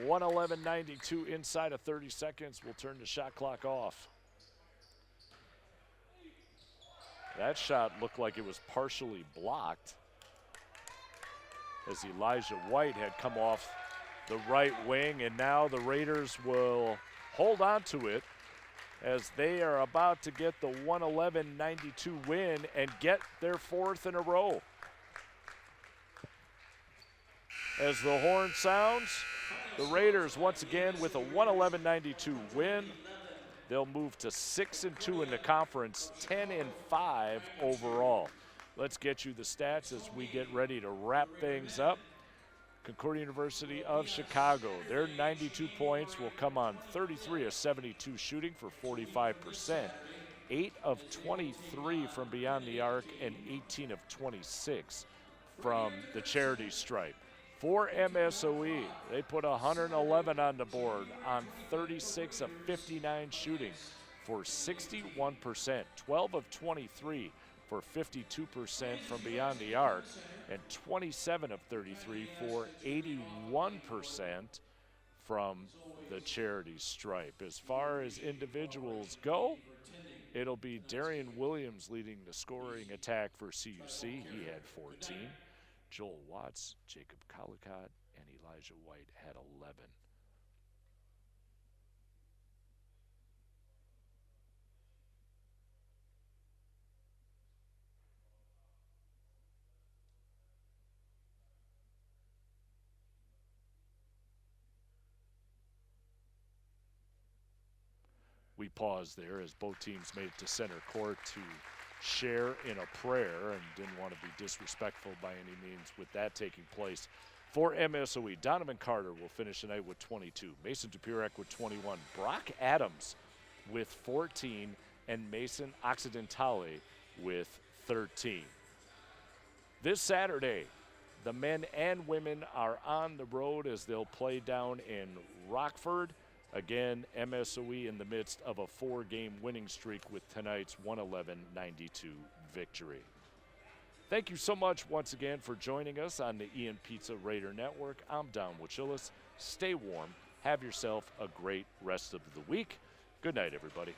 111-92 inside of 30 seconds. We'll turn the shot clock off. That shot looked like it was partially blocked, as Elijah White had come off the right wing, and now the Raiders will hold on to it as they are about to get the 111-92 win and get their 4th in a row. As the horn sounds, the Raiders once again with a 111-92 win. They'll move to 6-2 in the conference, 10-5 overall. Let's get you the stats as we get ready to wrap things up. Concordia University of Chicago, their 92 points will come on 33 of 72 shooting for 45%, 8 of 23 from beyond the arc, and 18 of 26 from the charity stripe. For MSOE, they put 111 on the board on 36 of 59 shooting for 61%, 12 of 23 for 52% from beyond the arc, and 27 of 33 for 81% from the charity stripe. As far as individuals go, it'll be Darian Williams leading the scoring attack for CUC. He had 14. Joel Watts, Jacob Collicott, and Elijah White had 11. we paused there as both teams made it to center court to share in a prayer and didn't want to be disrespectful by any means with that taking place. For MSOE, Donovan Carter will finish tonight with 22, Mason Dupurek with 21, Brock Adams with 14, and Mason Occidentale with 13. This Saturday, the men and women are on the road as they'll play down in Rockford. Again, MSOE in the midst of a 4-game winning streak with tonight's 111-92 victory. Thank you so much once again for joining us on the Ian Pizza Raider Network. I'm Don Wachillis. Stay warm. Have yourself a great rest of the week. Good night, everybody.